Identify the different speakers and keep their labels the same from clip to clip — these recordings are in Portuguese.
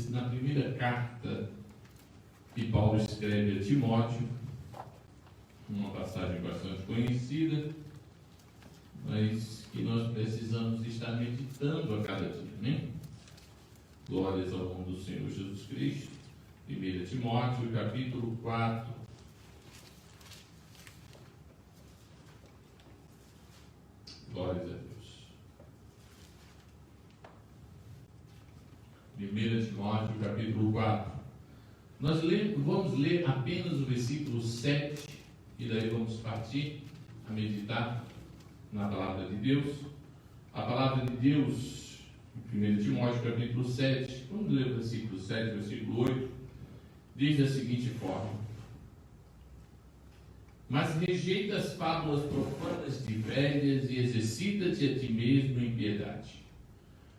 Speaker 1: dias na primeira carta que Paulo escreve a Timóteo, uma passagem bastante conhecida, mas que nós precisamos estar meditando a cada dia, né? Glórias ao nome do Senhor Jesus Cristo. 1 Timóteo, capítulo 4. Glórias a Deus. 1 Timóteo, capítulo 4. Nós vamos ler apenas o versículo 7, e daí vamos partir a meditar na palavra de Deus. A palavra de Deus, em 1 Timóteo, capítulo 7, vamos ler o versículo 7, versículo 8, diz da seguinte forma: mas rejeita as fábulas profanas de velhas e exercita-te a ti mesmo em piedade.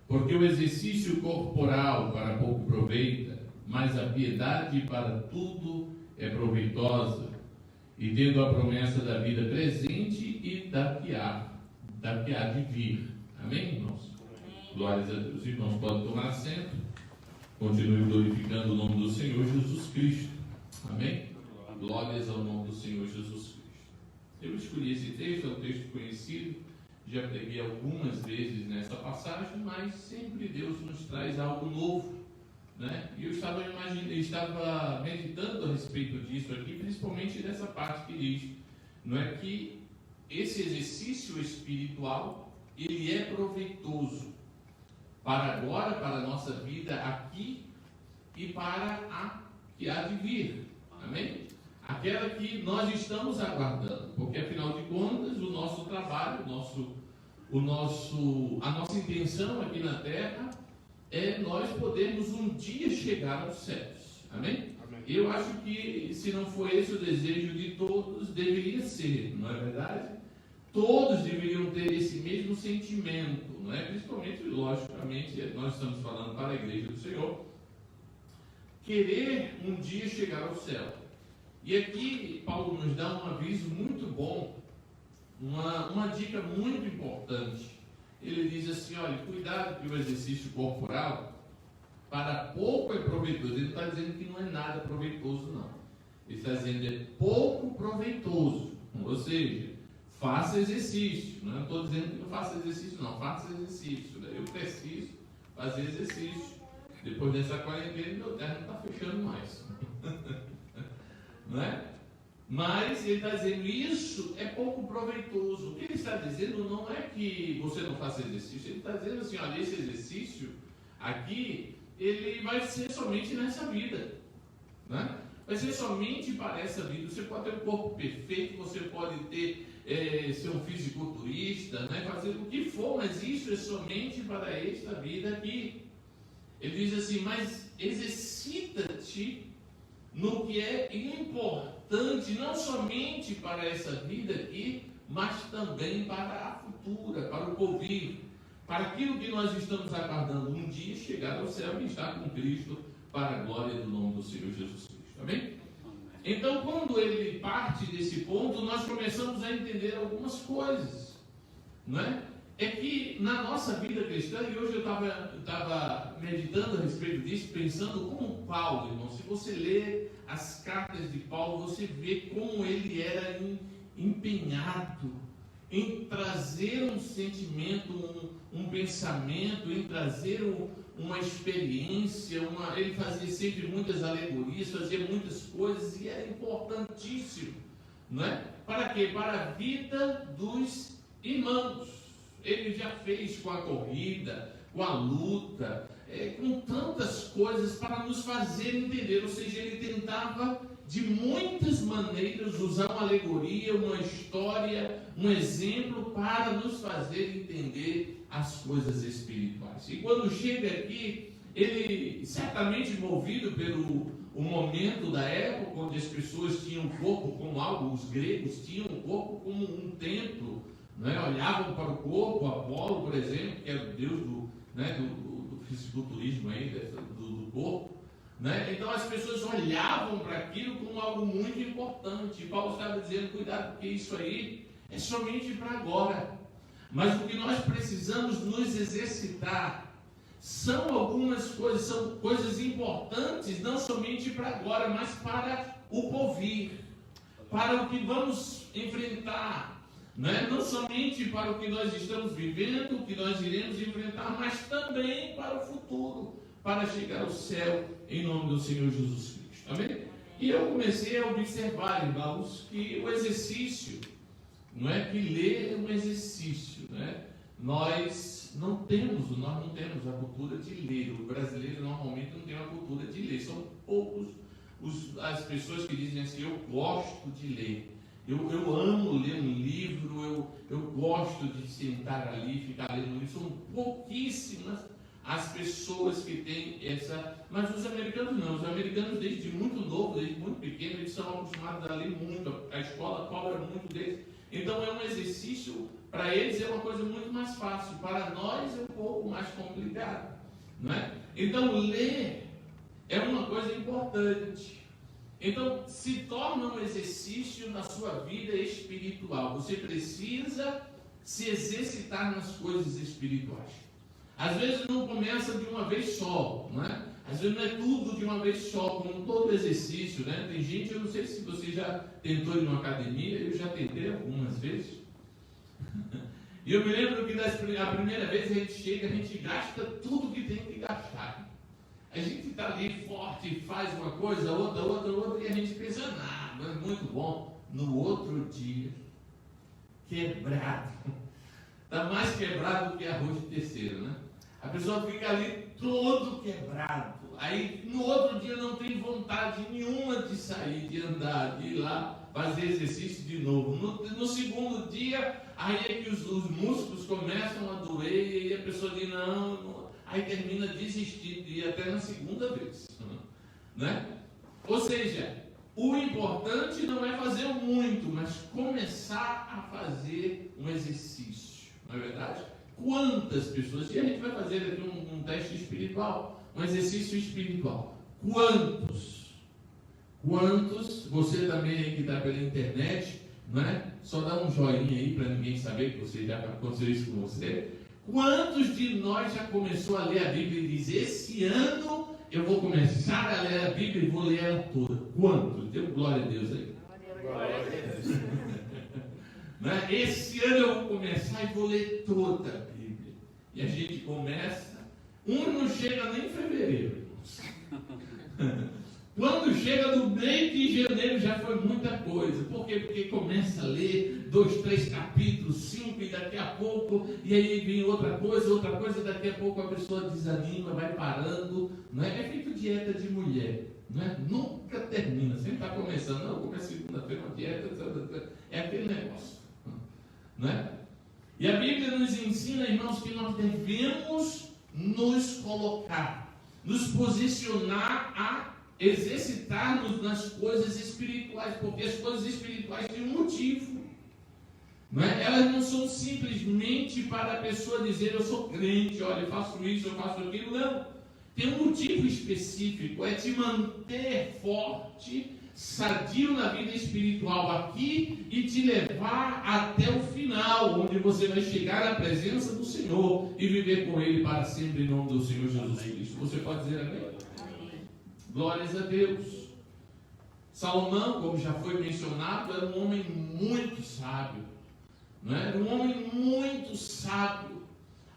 Speaker 1: Porque o exercício corporal para pouco aproveita, mas a piedade para tudo é proveitosa, e tendo a promessa da vida presente e da que há de vir. Amém, irmãos? Amém. Glórias a Deus. Irmãos, podem tomar assento. Continue glorificando o nome do Senhor Jesus Cristo. Amém? Glórias ao nome do Senhor Jesus Cristo. Eu escolhi esse texto, é um texto conhecido, já preguei algumas vezes nessa passagem, mas sempre Deus nos traz algo novo, né? E eu estava meditando a respeito disso aqui, principalmente dessa parte que diz, não é, que esse exercício espiritual, ele é proveitoso para agora, para a nossa vida aqui e para a que há de vir. Amém? Aquela que nós estamos aguardando, porque afinal de contas o nosso trabalho, a nossa intenção aqui na terra é nós podermos um dia chegar aos céus. Amém? Amém. Eu acho que se não for esse o desejo de todos, deveria ser, não é verdade? Todos deveriam ter esse mesmo sentimento, não é? Principalmente, logicamente, nós estamos falando para a igreja do Senhor, querer um dia chegar ao céu. E aqui Paulo nos dá um aviso muito bom, uma dica muito importante. Ele diz assim: olha, cuidado que o exercício corporal para pouco é proveitoso. Ele não está dizendo que não é nada proveitoso, não. Ele está dizendo que é pouco proveitoso. Ou seja, faça exercício. Não estou dizendo que não faça exercício, não. Faça exercício. Eu preciso fazer exercício. Depois dessa quarentena, meu terno não está fechando mais. Não é? Mas ele está dizendo isso é pouco proveitoso. O que ele está dizendo não é que você não faça exercício. Ele está dizendo assim: olha, esse exercício aqui, ele vai ser somente nessa vida, né? Vai ser somente para essa vida. Você pode ter um corpo perfeito, você pode ter ser um fisiculturista, né? Fazer o que for, mas isso é somente para esta vida aqui. Ele diz assim: mas exercita-te no que é importante, não somente para essa vida aqui, mas também para a futura, para o porvir, para aquilo que nós estamos aguardando, um dia chegar ao céu e estar com Cristo, para a glória do nome do Senhor Jesus Cristo. Amém? Então, quando ele parte desse ponto, nós começamos a entender algumas coisas, não é? É que na nossa vida cristã, e hoje eu estava meditando a respeito disso, pensando como Paulo, irmão, se você ler as cartas de Paulo, você vê como ele era empenhado em trazer um sentimento, um pensamento, em trazer uma experiência, ele fazia sempre muitas alegorias, fazia muitas coisas, e era importantíssimo, não é? Para quê? Para a vida dos irmãos. Ele já fez com a corrida, com a luta, com tantas coisas para nos fazer entender. Ou seja, ele tentava de muitas maneiras usar uma alegoria, uma história, um exemplo para nos fazer entender as coisas espirituais. E quando chega aqui, ele certamente movido pelo momento da época, onde as pessoas tinham o corpo como algo, os gregos tinham o corpo como um templo, né? Olhavam para o corpo, Apolo, por exemplo, que era o deus do fisiculturismo aí, do corpo, né? Então as pessoas olhavam para aquilo como algo muito importante. E Paulo estava dizendo: cuidado, porque isso aí é somente para agora. Mas o que nós precisamos nos exercitar são algumas coisas, são coisas importantes, não somente para agora, mas para o porvir, para o que vamos enfrentar, né? Não somente para o que nós estamos vivendo, o que nós iremos enfrentar, mas também para o futuro, para chegar ao céu, em nome do Senhor Jesus Cristo. Amém? E eu comecei a observar, irmãos, que o exercício, não é que ler é um exercício, né? Nós não temos a cultura de ler. O brasileiro normalmente não tem uma cultura de ler. São poucos as pessoas que dizem assim: eu gosto de ler, eu amo ler um livro, eu gosto de sentar ali e ficar lendo um livro. São pouquíssimas as pessoas que têm essa. Mas os americanos não. Os americanos, desde muito novo, desde muito pequeno, eles são acostumados a ler muito. A escola cobra muito deles. Então é um exercício, para eles é uma coisa muito mais fácil, para nós é um pouco mais complicado, não é? Então ler é uma coisa importante. Então se torna um exercício na sua vida espiritual. Você precisa se exercitar nas coisas espirituais. Às vezes não começa de uma vez só, não é? Às vezes não é tudo de uma vez só, como todo exercício, né? Tem gente, eu não sei se você já tentou ir numa academia, eu já tentei algumas vezes. E eu me lembro que a primeira vez a gente gasta tudo que tem que gastar. A gente está ali forte, faz uma coisa, outra, e a gente pensa, não é muito bom. No outro dia, quebrado. Está mais quebrado que arroz de terceiro, né? A pessoa fica ali todo quebrado. Aí no outro dia não tem vontade nenhuma de sair, de andar, de ir lá fazer exercício de novo. No segundo dia, aí é que os músculos começam a doer e a pessoa diz não, aí termina desistindo de ir até na segunda vez, né? Ou seja, o importante não é fazer muito, mas começar a fazer um exercício, não é verdade? Quantas pessoas, e a gente vai fazer aqui um teste espiritual, um exercício espiritual. Quantos, você também aí que está pela internet, não é? Só dá um joinha aí para ninguém saber que você já aconteceu isso com você. Quantos de nós já começou a ler a Bíblia e diz: esse ano eu vou começar a ler a Bíblia e vou ler ela toda? Quantos? Dê glória a Deus aí. Glória a Deus. Né? Esse ano eu vou começar e vou ler toda a Bíblia. E a gente começa, não chega nem em fevereiro. Quando chega no mês de janeiro já foi muita coisa. Por quê? Porque começa a ler 2, 3 capítulos, 5 e daqui a pouco, e aí vem outra coisa, daqui a pouco a pessoa desanima, vai parando. Não é? É feito dieta de mulher. Não é? Nunca termina, sempre está começando. Não, começa segunda-feira uma dieta, é aquele negócio. Não é? E a Bíblia nos ensina, irmãos, que nós devemos nos colocar, nos posicionar a exercitar-nos nas coisas espirituais, porque as coisas espirituais têm um motivo. Não é? Elas não são simplesmente para a pessoa dizer: eu sou crente, olha, eu faço isso, eu faço aquilo. Não. Tem um motivo específico, é te manter forte, sadio na vida espiritual aqui e te levar até o final, onde você vai chegar à presença do Senhor e viver com Ele para sempre, em nome do Senhor Jesus Cristo. Você pode dizer amém? Amém. Glórias a Deus. Salomão, como já foi mencionado, era um homem muito sábio, não é? Era um homem muito sábio.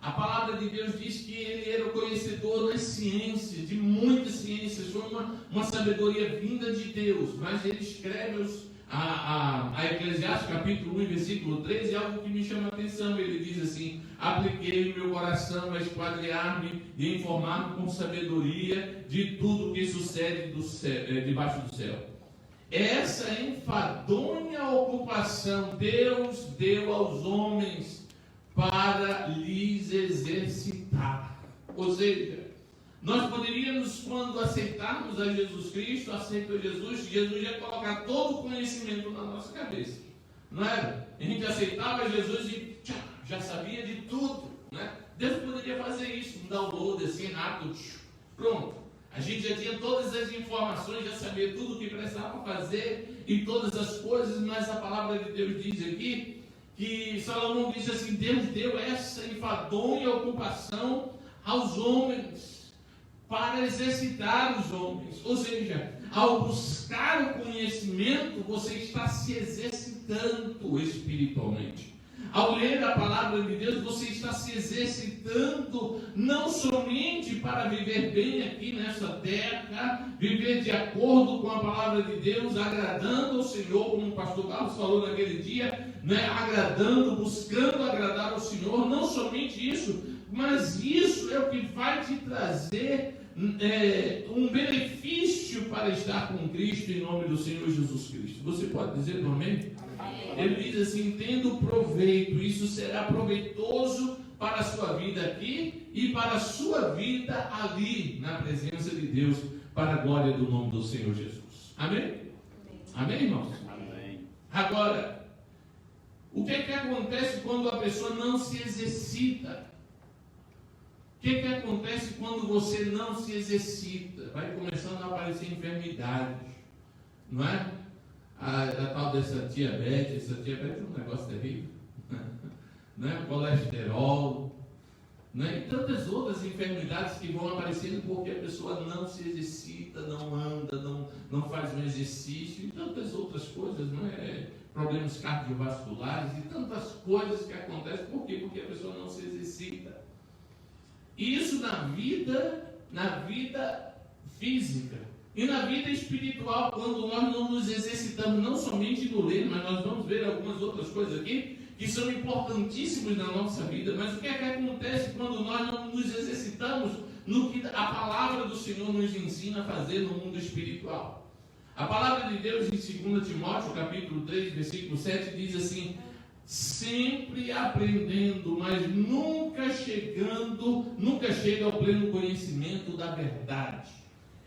Speaker 1: A palavra de Deus diz que ele era o conhecedor das ciências, de muitas ciências, foi uma sabedoria vinda de Deus. Mas ele escreve a Eclesiastes capítulo 1, versículo 13, algo que me chama a atenção. Ele diz assim: apliquei o meu coração a esquadrear-me e informar-me com sabedoria de tudo que sucede debaixo do céu. Essa enfadonha ocupação Deus deu aos homens para lhes exercitar. Ou seja, nós poderíamos, quando aceitarmos a Jesus Cristo, aceita Jesus ia colocar todo o conhecimento na nossa cabeça, não era? A gente aceitava Jesus e já sabia de tudo, né? Deus poderia fazer isso, um download assim rápido, pronto. A gente já tinha todas as informações, já sabia tudo o que precisava fazer e todas as coisas, mas a palavra de Deus diz aqui que Salomão diz assim: Deus deu essa enfadonha ocupação aos homens, para exercitar os homens. Ou seja, ao buscar o conhecimento, você está se exercitando espiritualmente. Ao ler a palavra de Deus, você está se exercitando não somente para viver bem aqui nessa terra, viver de acordo com a palavra de Deus, agradando ao Senhor, como o pastor Carlos falou naquele dia, né? Agradando, buscando agradar ao Senhor. Não somente isso, mas isso é o que vai te trazer um benefício para estar com Cristo em nome do Senhor Jesus Cristo. Você pode dizer amém? Ele diz assim: tendo proveito, isso será proveitoso para a sua vida aqui e para a sua vida ali, na presença de Deus, para a glória do nome do Senhor Jesus. Amém? Amém, irmãos? Amém. Agora, o que é que acontece quando a pessoa não se exercita? O que acontece quando você não se exercita? Vai começando a aparecer enfermidades, não é? A tal dessa diabetes é um negócio terrível, não é? Colesterol, não é? E tantas outras enfermidades que vão aparecendo porque a pessoa não se exercita, não anda, não faz um exercício, e tantas outras coisas, não é? Problemas cardiovasculares e tantas coisas que acontecem. Por quê? Porque a pessoa não se exercita. Isso na vida física e na vida espiritual, quando nós não nos exercitamos, não somente no ler, mas nós vamos ver algumas outras coisas aqui que são importantíssimas na nossa vida. Mas o que é que acontece quando nós não nos exercitamos no que a palavra do Senhor nos ensina a fazer no mundo espiritual? A palavra de Deus em 2 Timóteo, capítulo 3, versículo 7, diz assim: sempre aprendendo, mas nunca chega ao pleno conhecimento da verdade.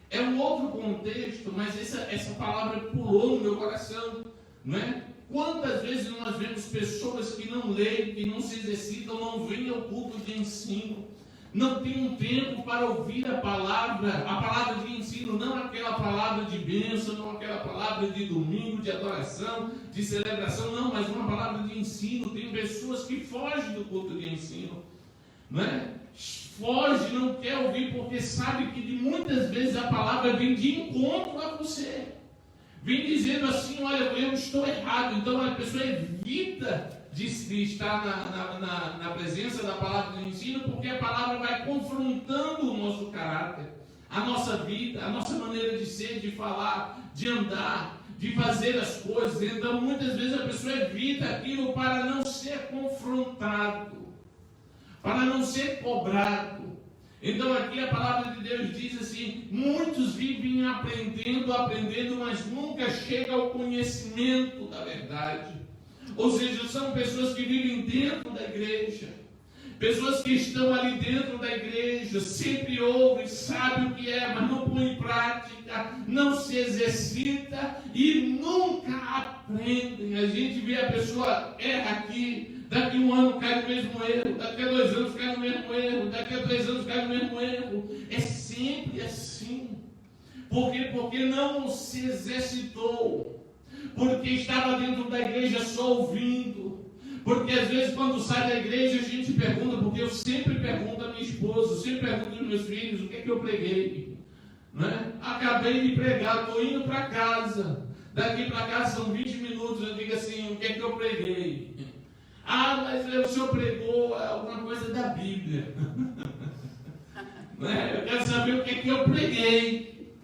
Speaker 1: É um outro contexto, mas essa palavra pulou no meu coração, não é? Quantas vezes nós vemos pessoas que não leem, que não se exercitam, não vêm ao culto de ensino, não tem um tempo para ouvir a palavra de ensino, não aquela palavra de bênção, não aquela palavra de domingo, de adoração, de celebração, não, mas uma palavra de ensino. Tem pessoas que fogem do culto de ensino, não é? Foge, não quer ouvir, porque sabe que muitas vezes a palavra vem de encontro a você, vem dizendo assim: olha, eu estou errado. Então a pessoa evita de estar na presença da palavra de ensino, porque a palavra vai confrontando o nosso caráter, a nossa vida, a nossa maneira de ser, de falar, de andar, de fazer as coisas. Então muitas vezes a pessoa evita aquilo para não ser confrontado, para não ser cobrado. Então aqui a palavra de Deus diz assim: muitos vivem aprendendo, mas nunca chegam ao conhecimento da verdade. Ou seja, são pessoas que vivem dentro da igreja, pessoas que estão ali dentro da igreja, sempre ouvem, sabem o que é, mas não põe em prática, não se exercita e nunca aprendem. A gente vê a pessoa erra aqui, daqui um ano cai no mesmo erro, daqui a 2 anos cai no mesmo erro, daqui a 3 anos cai no mesmo erro. É sempre assim. Por quê? Porque não se exercitou. Porque estava dentro da igreja só ouvindo. Porque às vezes quando sai da igreja a gente pergunta, porque eu sempre pergunto a minha esposa, eu sempre pergunto aos meus filhos: o que é que eu preguei? Né? Acabei de pregar, estou indo para casa. Daqui para casa são 20 minutos, eu digo assim: o que é que eu preguei? Ah, mas o senhor pregou alguma coisa da Bíblia. Né? Eu quero saber o que é que eu preguei.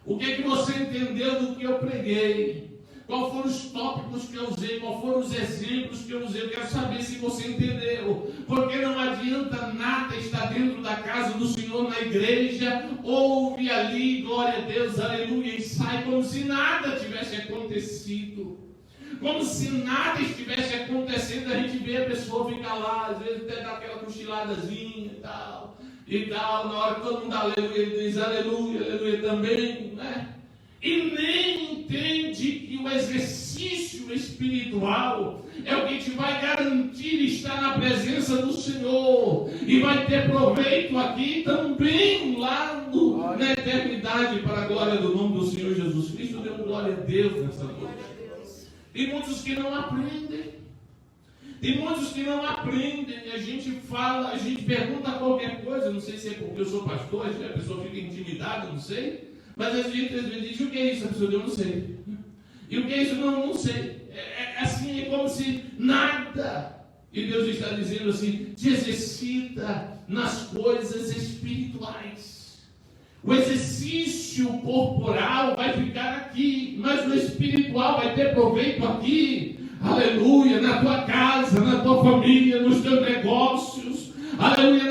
Speaker 1: O que é que você entendeu do que eu preguei? Quais foram os tópicos que eu usei? Quais foram os exemplos que eu usei? Eu quero saber se você entendeu. Porque não adianta nada estar dentro da casa do Senhor, na igreja, ouve ali, glória a Deus, aleluia, e sai como se nada tivesse acontecido. Como se nada estivesse acontecendo. A gente vê a pessoa ficar lá, às vezes até dá aquela cochiladazinha e tal, na hora que todo mundo aleluia, ele diz aleluia, aleluia também, né? E nem entende que o exercício espiritual é o que te vai garantir estar na presença do Senhor e vai ter proveito aqui também lá na eternidade, para a glória do nome do Senhor Jesus Cristo. Dê glória a Deus nessa noite. E muitos que não aprendem, Tem muitos que não aprendem, a gente fala, a gente pergunta qualquer coisa, não sei se é porque eu sou pastor, a pessoa fica intimidada, não sei, mas a gente às vezes diz, o que é isso? A pessoa diz, eu não sei. E o que é isso? Não sei. Assim, é como se nada. E Deus está dizendo assim, te exercita nas coisas espirituais. O exercício corporal vai ficar aqui, mas o espiritual vai ter proveito aqui. Aleluia, na tua casa, na tua família, nos teus negócios. Aleluia,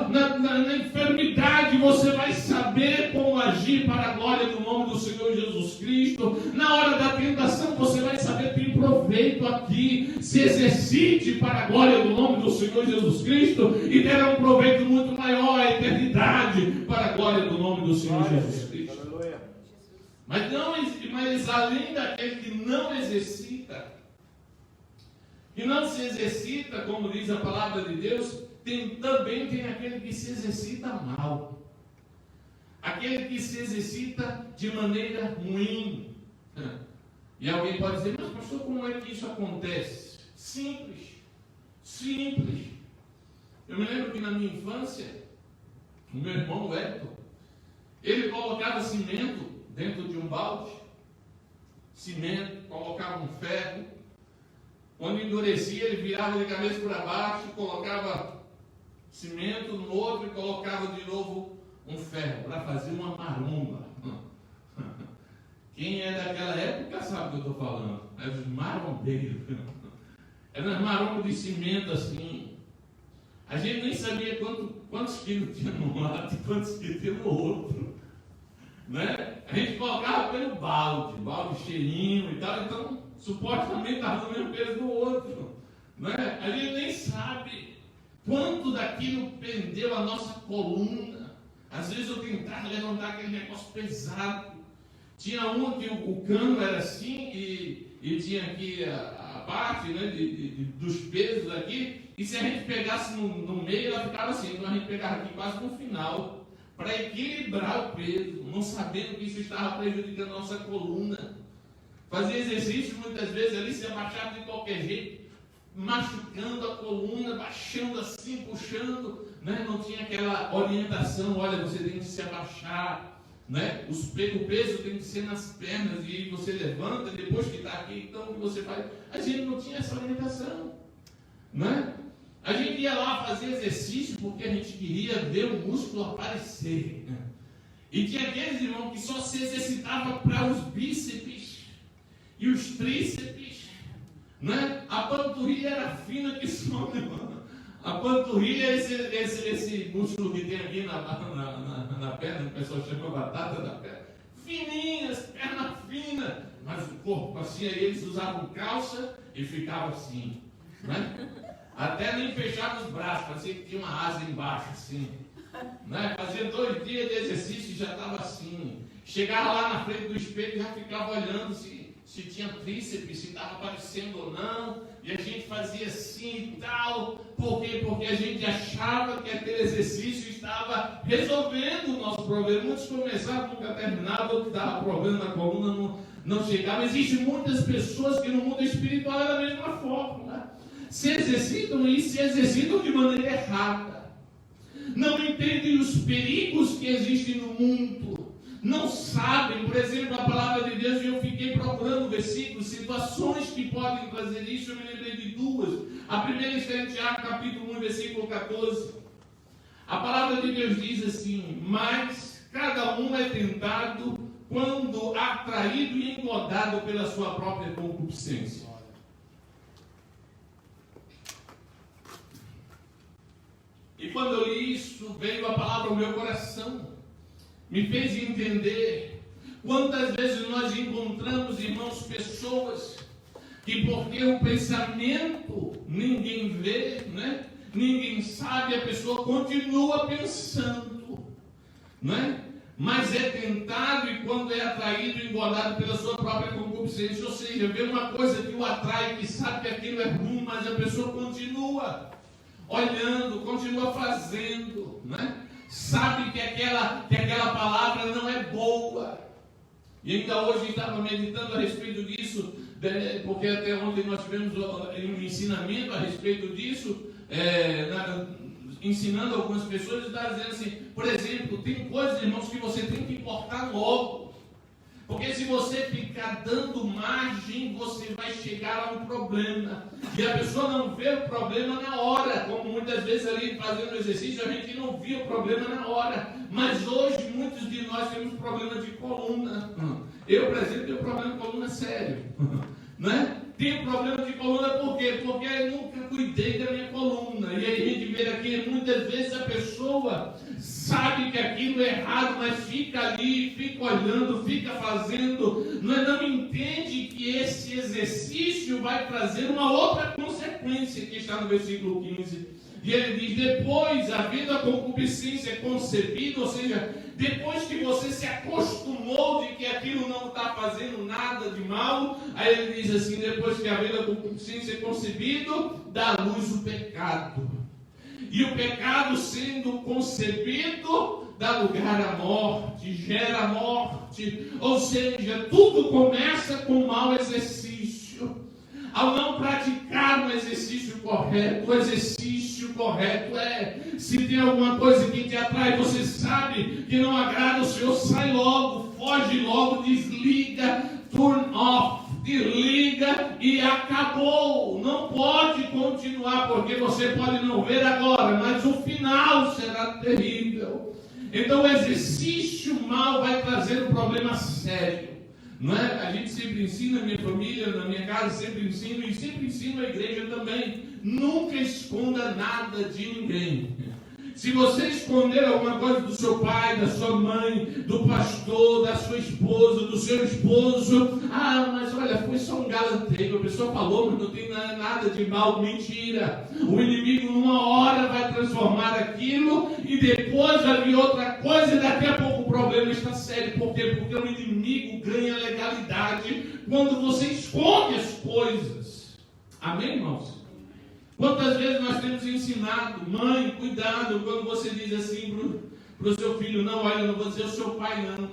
Speaker 1: na enfermidade você vai saber como agir para a glória do nome do Senhor Jesus Cristo. Na hora da tentação você vai saber que tem proveito aqui. Se exercite para a glória do nome do Senhor Jesus Cristo e terá um proveito muito maior, a eternidade, para a glória do nome do Senhor Jesus Cristo. Aleluia. Mas além daquele que não exercita, que não se exercita, como diz a palavra de Deus, também tem aquele que se exercita mal. Aquele que se exercita de maneira ruim. E alguém pode dizer, mas pastor, como é que isso acontece? Simples. Simples. Eu me lembro que na minha infância, o meu irmão, o Hector, ele colocava cimento dentro de um balde. Cimento, colocava um ferro. Quando endurecia, ele virava de cabeça para baixo, colocava cimento no outro e colocava de novo um ferro para fazer uma maromba. Quem é daquela época sabe o que eu estou falando. É os marombeiros. Eram as marombas de cimento assim. A gente nem sabia quantos quilos tinha num lado e quantos quilos tinha no outro. Né? A gente colocava pelo balde cheirinho e tal, então supostamente estava no mesmo peso do outro. Né? A gente nem sabe quanto daquilo prendeu a nossa coluna. Às vezes eu tentava levantar aquele negócio pesado. Tinha um que o cano era assim e tinha aqui a parte, né, dos pesos aqui. E se a gente pegasse no meio, ela ficava assim. Então a gente pegava aqui quase no final para equilibrar o peso, não sabendo que isso estava prejudicando a nossa coluna. Fazia exercício muitas vezes ali, se abaixava de qualquer jeito, machucando a coluna, baixando assim, puxando, né? Não tinha aquela orientação, olha, você tem que se abaixar, né? O peso tem que ser nas pernas, e aí você levanta, depois que está aqui, então o que você faz? A gente não tinha essa orientação, né? A gente ia lá fazer exercício porque a gente queria ver o músculo aparecer, né? E tinha aqueles irmãos que só se exercitava para os bíceps e os tríceps, né? A panturrilha era fina que só, né? A panturrilha é esse músculo que tem aqui na perna, o pessoal chama batata da perna. Fininhas, perna fina, mas o corpo assim, aí eles usavam calça e ficava assim, né? Até nem fechava os braços, parecia que tinha uma asa embaixo assim, né? Fazia 2 dias de exercício e já estava assim. Chegava lá na frente do espelho e já ficava olhando se tinha tríceps, se estava aparecendo ou não, e a gente fazia assim e tal. Por quê? Porque a gente achava que aquele exercício estava resolvendo o nosso problema. Muitos começavam, nunca terminavam, outros davam problema na coluna, não chegava. Existem muitas pessoas que no mundo espiritual é da mesma forma, né? Se exercitam e se exercitam de maneira errada. Não entendem os perigos que existem no mundo. Não sabem, por exemplo, a palavra de Deus, e eu fiquei procurando versículos, situações que podem trazer isso. Eu me lembrei de 2. A primeira está em Tiago, capítulo 1, versículo 14. A palavra de Deus diz assim: mas cada um é tentado quando atraído e engodado pela sua própria concupiscência. E quando eu li isso, veio a palavra ao meu coração, me fez entender quantas vezes nós encontramos, irmãos, pessoas que, porque o pensamento ninguém vê, né? Ninguém sabe, a pessoa continua pensando, né? Mas é tentado e quando é atraído e engodado pela sua própria concupiscência, ou seja, vê uma coisa que o atrai, que sabe que aquilo é ruim, mas a pessoa continua olhando, continua fazendo, né? Sabe que aquela palavra não é boa. E ainda hoje estava meditando a respeito disso, porque até ontem nós tivemos um ensinamento a respeito disso, ensinando algumas pessoas, está dizendo assim, por exemplo, tem coisas, irmãos, que você tem que importar logo. Porque se você ficar dando margem, você vai chegar a um problema. E a pessoa não vê o problema na hora. Como muitas vezes ali fazendo exercício, a gente não via o problema na hora. Mas hoje muitos de nós temos problema de coluna. Eu, por exemplo, tenho problema de coluna sério. Né? Tenho problema de coluna por quê? Porque eu nunca cuidei da minha coluna. E aí a gente vê aqui, muitas vezes a pessoa sabe que aquilo é errado, mas fica ali, fica olhando, fica fazendo, não entende que esse exercício vai trazer uma outra consequência, que está no versículo 15. E ele diz, depois, havendo a concupiscência concebida, ou seja, depois que você se acostumou de que aquilo não está fazendo nada de mal, aí ele diz assim, depois que havendo a concupiscência concebido, dá à luz o pecado. E o pecado sendo concebido, dá lugar à morte, gera morte. Ou seja, tudo começa com um mau exercício. Ao não praticar um exercício correto, o exercício correto se tem alguma coisa que te atrai, você sabe que não agrada o Senhor, sai logo, foge logo, desliga, turn off. Desliga e acabou. Não pode continuar, porque você pode não ver agora, mas o final será terrível. Então o exercício mal vai trazer um problema sério. Não é? A gente sempre ensina, minha família, na minha casa, sempre ensino, e sempre ensino a igreja também. Nunca esconda nada de ninguém. Se você esconder alguma coisa do seu pai, da sua mãe, do pastor, da sua esposa, do seu esposo, mas olha, foi só um galanteio, a pessoa falou, mas não tem nada de mal, mentira. O inimigo numa hora vai transformar aquilo e depois vai vir outra coisa e daqui a pouco o problema está sério. Por quê? Porque o inimigo ganha legalidade quando você esconde as coisas. Amém, irmãos? Quantas vezes nós temos ensinado, mãe, cuidado, quando você diz assim para o seu filho, não, olha, eu não vou dizer o seu pai, não.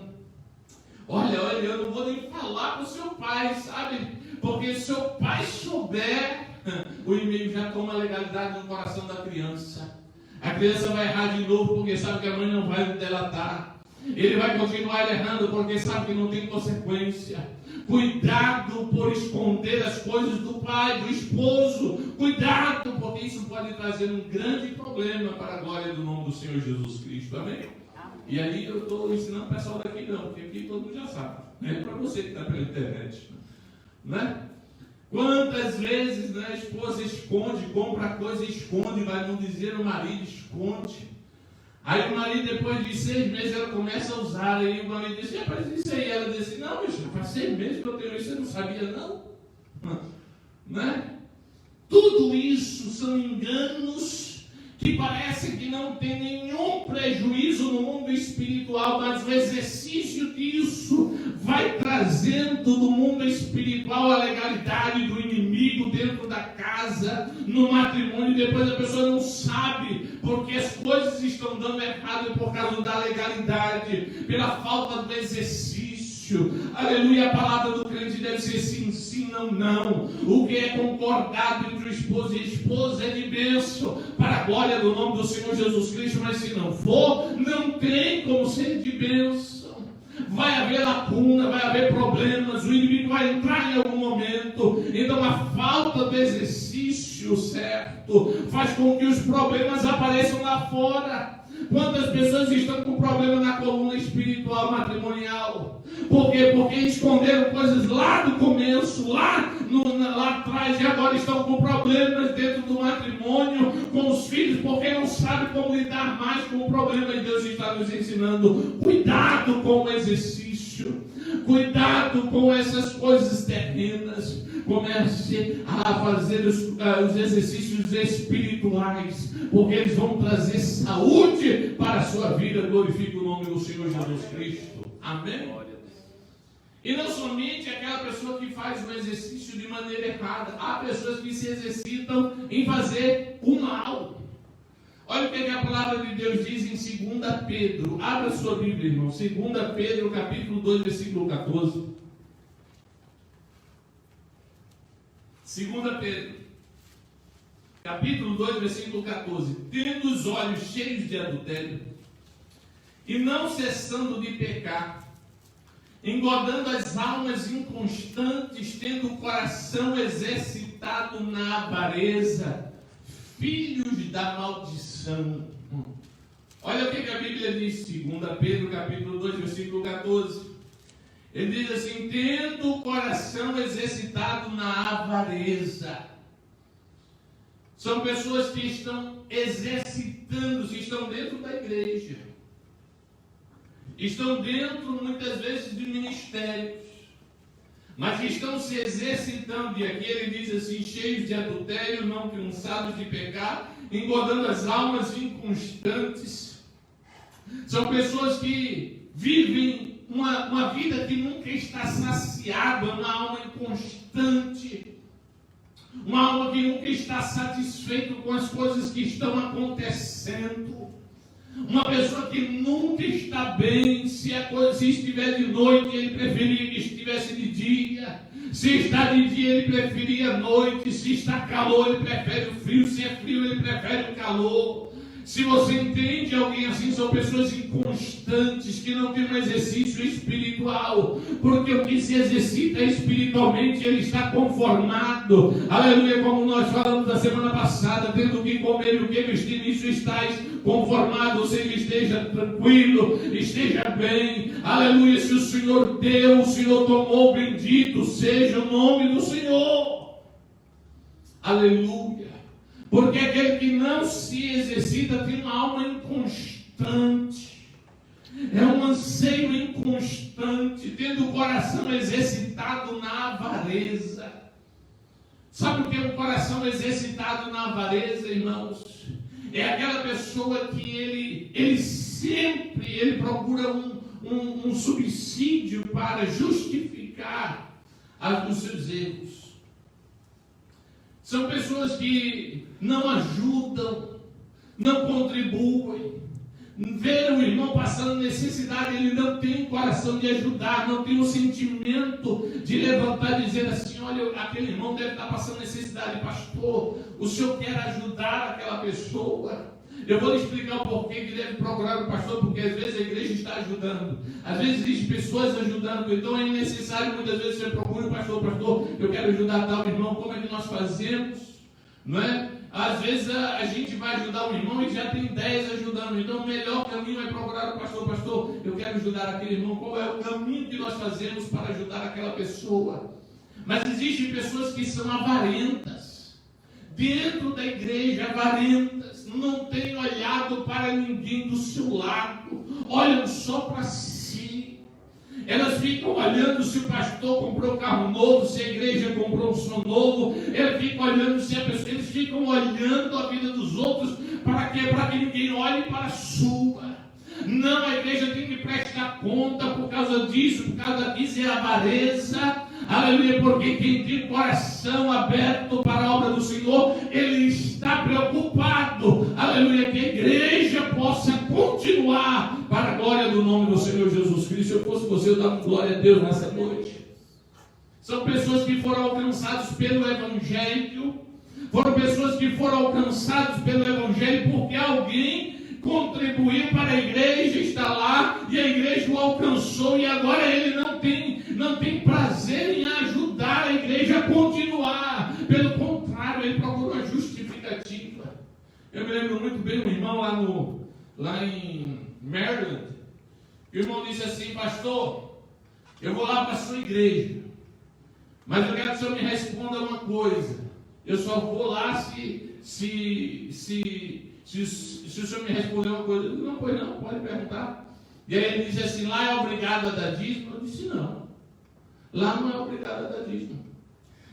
Speaker 1: Olha, eu não vou nem falar para o seu pai, sabe? Porque se o seu pai souber, o inimigo já toma legalidade no coração da criança. A criança vai errar de novo porque sabe que a mãe não vai delatar. Ele vai continuar errando porque sabe que não tem consequência. Cuidado por esconder as coisas do pai, do esposo. Cuidado, porque isso pode trazer um grande problema para a glória do nome do Senhor Jesus Cristo. Amém? E aí eu estou ensinando o pessoal daqui não, porque aqui todo mundo já sabe. É para você que está pela internet. Né? Quantas vezes, né, a esposa esconde, compra coisa e esconde, vai não dizer o marido, esconde. Aí o marido, depois de 6 meses, ela começa a usar. Aí o marido diz, rapaz, isso aí. Ela diz assim, não, bicho, faz 6 meses que eu tenho isso, você não sabia, não? Né? Tudo isso são enganos que parece que não tem nenhum prejuízo no mundo espiritual, mas o exercício disso vai trazendo do mundo espiritual a legalidade do inimigo dentro da casa, no matrimônio, e depois a pessoa não sabe, porque as coisas estão dando errado por causa da legalidade, pela falta do exercício. Aleluia, a palavra do crente deve ser sim, sim, não, não. O que é concordado entre o esposo e a esposa é de bênção, para a glória do nome do Senhor Jesus Cristo, mas se não for, não tem como ser de bênção. Vai haver lacuna, vai haver problemas, o inimigo vai entrar em algum momento. Então a falta do exercício certo faz com que os problemas apareçam lá fora. Quantas pessoas estão com problema na coluna espiritual matrimonial? Por quê? Porque esconderam coisas lá do começo, lá atrás, e agora estão com problemas dentro do matrimônio, com os filhos, porque não sabem como lidar mais com o problema. E Deus está nos ensinando, cuidado com o exercício, cuidado com essas coisas terrenas. Comece a fazer os exercícios espirituais, porque eles vão trazer saúde para a sua vida. Glorifique o nome do Senhor Jesus Cristo. Amém? E não somente aquela pessoa que faz o exercício de maneira errada. Há pessoas que se exercitam em fazer o mal. Olha o que a palavra de Deus diz em 2 Pedro. Abra sua Bíblia, irmão. 2 Pedro, capítulo 2, versículo 14. 2 Pedro, capítulo 2, versículo 14. Tendo os olhos cheios de adultério, e não cessando de pecar, engordando as almas inconstantes, tendo o coração exercitado na avareza, filhos da maldição. Olha o que a Bíblia diz, 2 Pedro, capítulo 2, versículo 14. Ele diz assim: tendo o coração exercitado na avareza. São pessoas que estão exercitando-se, estão dentro da igreja, estão dentro, muitas vezes, de ministérios, mas que estão se exercitando, e aqui ele diz assim: cheios de adultério, não cansados de pecar, engordando as almas inconstantes. São pessoas que vivem uma vida que nunca está saciada, uma alma inconstante, uma alma que nunca está satisfeita com as coisas que estão acontecendo, uma pessoa que nunca está bem. Se estiver de noite, ele preferia que estivesse de dia. Se está de dia, ele preferia a noite. Se está calor, ele prefere o frio. Se é frio, ele prefere o calor. Se você entende alguém assim, são pessoas inconstantes, que não têm um exercício espiritual, porque o que se exercita espiritualmente, ele está conformado, aleluia, como nós falamos da semana passada, tendo o que comer e o que vestir, nisso estáis conformado, ou seja, esteja tranquilo, esteja bem, aleluia. Se o Senhor deu, o Senhor tomou, bendito seja o nome do Senhor, aleluia. Porque aquele que não se exercita tem uma alma inconstante, é um anseio inconstante, tendo o coração exercitado na avareza. Sabe o que é um coração exercitado na avareza, irmãos? É aquela pessoa que ele sempre procura um subsídio para justificar os seus erros. São pessoas que não ajudam, não contribuem. Vê o irmão passando necessidade, ele não tem coração de ajudar, não tem o sentimento de levantar e dizer assim: olha, aquele irmão deve estar passando necessidade, pastor, o senhor quer ajudar aquela pessoa? Eu vou lhe explicar o porquê que deve procurar o pastor, porque às vezes a igreja está ajudando, às vezes existem pessoas ajudando, então é necessário, muitas vezes você procura o pastor: pastor, eu quero ajudar tal irmão, como é que nós fazemos? Não é? Às vezes a gente vai ajudar um irmão e já tem 10 ajudando, então o melhor caminho é procurar o pastor: pastor, eu quero ajudar aquele irmão, qual é o caminho que nós fazemos para ajudar aquela pessoa? Mas existem pessoas que são avarentas, dentro da igreja, avarentas, não têm olhado para ninguém do seu lado, olham só para si. Elas ficam olhando se o pastor comprou um carro novo, se a igreja comprou um som novo, eles ficam olhando se a pessoa, eles ficam olhando a vida dos outros, para quê? Para que ninguém olhe para a sua. Não, a igreja tem que prestar conta por causa disso, por causa disso, é avareza, aleluia, porque quem tem coração aberto para a obra do Senhor, ele está preocupado, aleluia, que a igreja possa continuar para a glória do nome do Senhor Jesus Cristo. Se eu fosse você, eu dava glória a Deus nessa noite. São pessoas que foram alcançadas pelo Evangelho, foram pessoas que foram alcançadas pelo Evangelho porque alguém contribuiu para a igreja, está lá, e a igreja o alcançou, e agora ele não tem prazer em ajudar a igreja a continuar. Pelo contrário, ele procurou a justificativa. Eu me lembro muito bem um irmão lá em Maryland, e o irmão disse assim: pastor, eu vou lá para a sua igreja, mas eu quero que o senhor me responda uma coisa. Eu só vou lá se o senhor me responder uma coisa. Eu, não, pois não, pode perguntar. E aí ele disse assim: lá é obrigado a dar dízimo? Eu disse: não, lá não é obrigado a dar dízimo.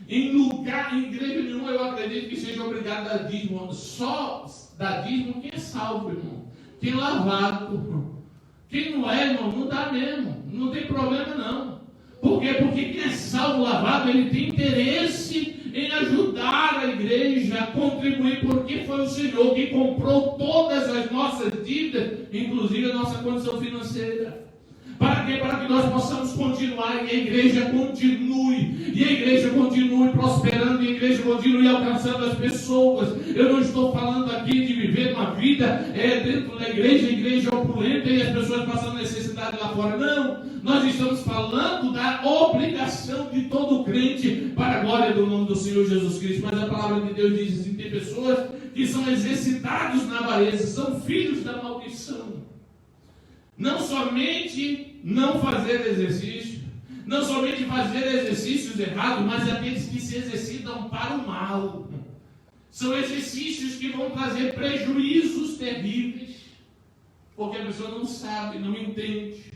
Speaker 1: Em igreja nenhuma eu acredito que seja obrigado a dar dízimo. Só dá dízimo quem é salvo, irmão, quem é lavado. Quem não é, irmão, não dá mesmo, não tem problema não. Por quê? Porque quem é salvo, lavado, ele tem interesse em ajudar a igreja a contribuir, porque foi o Senhor que comprou todas as nossas dívidas, inclusive a nossa condição financeira. Para quê? Para que nós possamos continuar e a igreja continue prosperando, e a igreja continue alcançando as pessoas. Eu não estou falando aqui de viver uma vida dentro da igreja opulenta e as pessoas passando necessidade lá fora. Não, nós estamos falando da obrigação de todo crente para a glória do nome do Senhor Jesus Cristo. Mas a palavra de Deus diz assim: tem pessoas que são exercitados na avareza, são filhos da maldição. Não somente não fazer exercício, não somente fazer exercícios errados, mas aqueles que se exercitam para o mal. São exercícios que vão trazer prejuízos terríveis, porque a pessoa não sabe, não entende.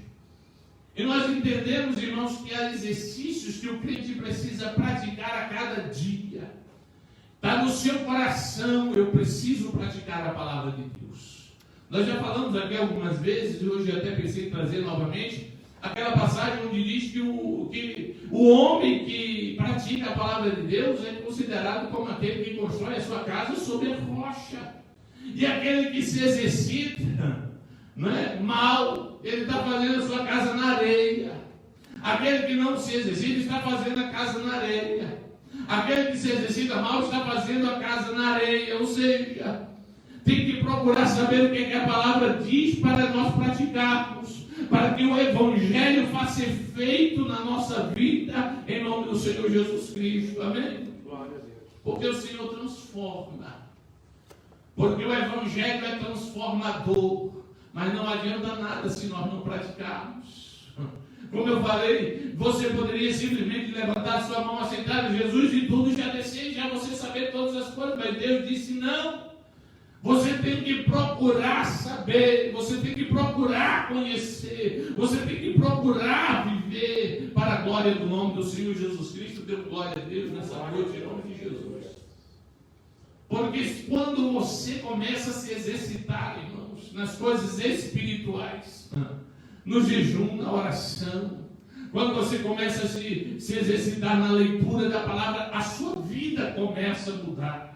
Speaker 1: E nós entendemos, irmãos, que há exercícios que o crente precisa praticar a cada dia. Está no seu coração: eu preciso praticar a palavra de Deus. Nós já falamos aqui algumas vezes, e hoje eu até pensei em trazer novamente, aquela passagem onde diz que o homem que pratica a palavra de Deus é considerado como aquele que constrói a sua casa sobre a rocha. E aquele que se exercita, não é, mal, ele está fazendo a sua casa na areia. Aquele que não se exercita está fazendo a casa na areia. Aquele que se exercita mal está fazendo a casa na areia. Ou seja, tem que procurar saber o que a palavra diz para nós praticarmos, para que o Evangelho faça efeito na nossa vida, em nome do Senhor Jesus Cristo. Amém? Glória a Deus. Porque o Senhor transforma. Porque o Evangelho é transformador. Mas não adianta nada se nós não praticarmos. Como eu falei, você poderia simplesmente levantar sua mão, aceitar Jesus e tudo já descer, já você saber todas as coisas. Mas Deus disse não. Você tem que procurar saber, você tem que procurar conhecer, você tem que procurar viver para a glória do nome do Senhor Jesus Cristo. Dê glória a Deus nessa noite, em nome de Jesus. Porque quando você começa a se exercitar, irmãos, nas coisas espirituais, no jejum, na oração, quando você começa a se exercitar na leitura da palavra, a sua vida começa a mudar.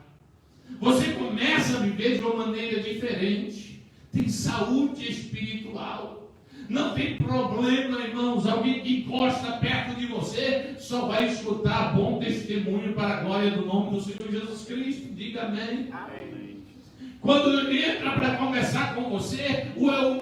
Speaker 1: Você começa a viver de uma maneira diferente. Tem saúde espiritual. Não tem problema, irmãos. Alguém que encosta perto de você só vai escutar bom testemunho para a glória do nome do Senhor Jesus Cristo. Diga amém. Amém. Quando ele entra para conversar com você,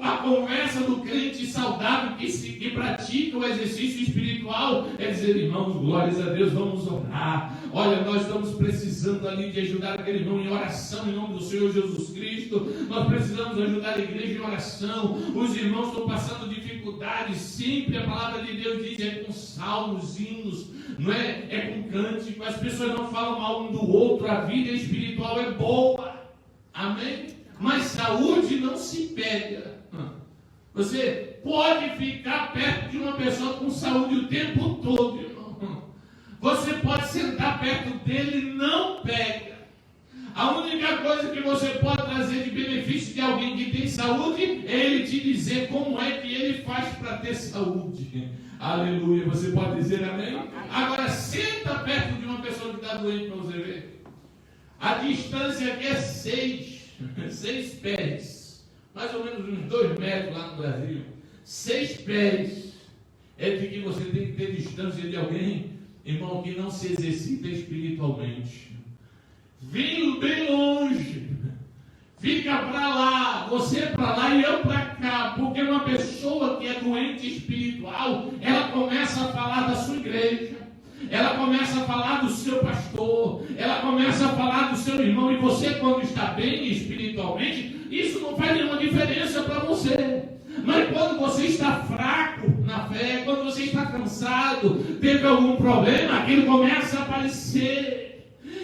Speaker 1: a conversa do crente saudável que pratica o exercício espiritual é dizer: irmãos, glórias a Deus, vamos orar. Olha, nós estamos precisando ali de ajudar aquele irmão em oração, em nome do Senhor Jesus Cristo. Nós precisamos ajudar a igreja em oração. Os irmãos estão passando dificuldades. Sempre a palavra de Deus diz: é com salmos, hinos, não é? É com cântico. As pessoas não falam mal um do outro. A vida espiritual é boa. Amém? Mas saúde não se pega. Você pode ficar perto de uma pessoa com saúde o tempo todo, irmão. Você pode sentar perto dele e não pega. A única coisa que você pode trazer de benefício de alguém que tem saúde é ele te dizer como é que ele faz para ter saúde. Aleluia. Você pode dizer amém? Agora, senta perto de uma pessoa que está doente para você ver. A distância aqui é 6 pés, mais ou menos uns 2 metros lá no Brasil. 6 pés é de que você tem que ter distância de alguém, irmão, que não se exercita espiritualmente. Vem bem longe, fica para lá, você para lá e eu para cá, porque uma pessoa que é doente espiritual, ela começa a falar da sua igreja. Ela começa a falar do seu pastor, ela começa a falar do seu irmão, e você, quando está bem espiritualmente, isso não faz nenhuma diferença para você. Mas quando você está fraco na fé, quando você está cansado, teve algum problema, aquilo começa a aparecer.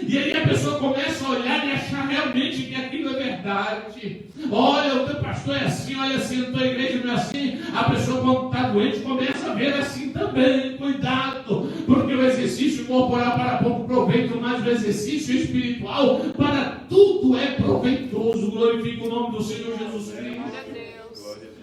Speaker 1: E aí a pessoa começa a olhar e achar realmente que aquilo é verdade. Olha, o teu pastor é assim, olha assim, a tua igreja não é assim. A pessoa, quando está doente, começa a ver assim também. Cuidado, porque o exercício corporal para pouco proveito, mas o exercício espiritual para tudo é proveitoso. Glorifica o nome do Senhor Jesus Cristo.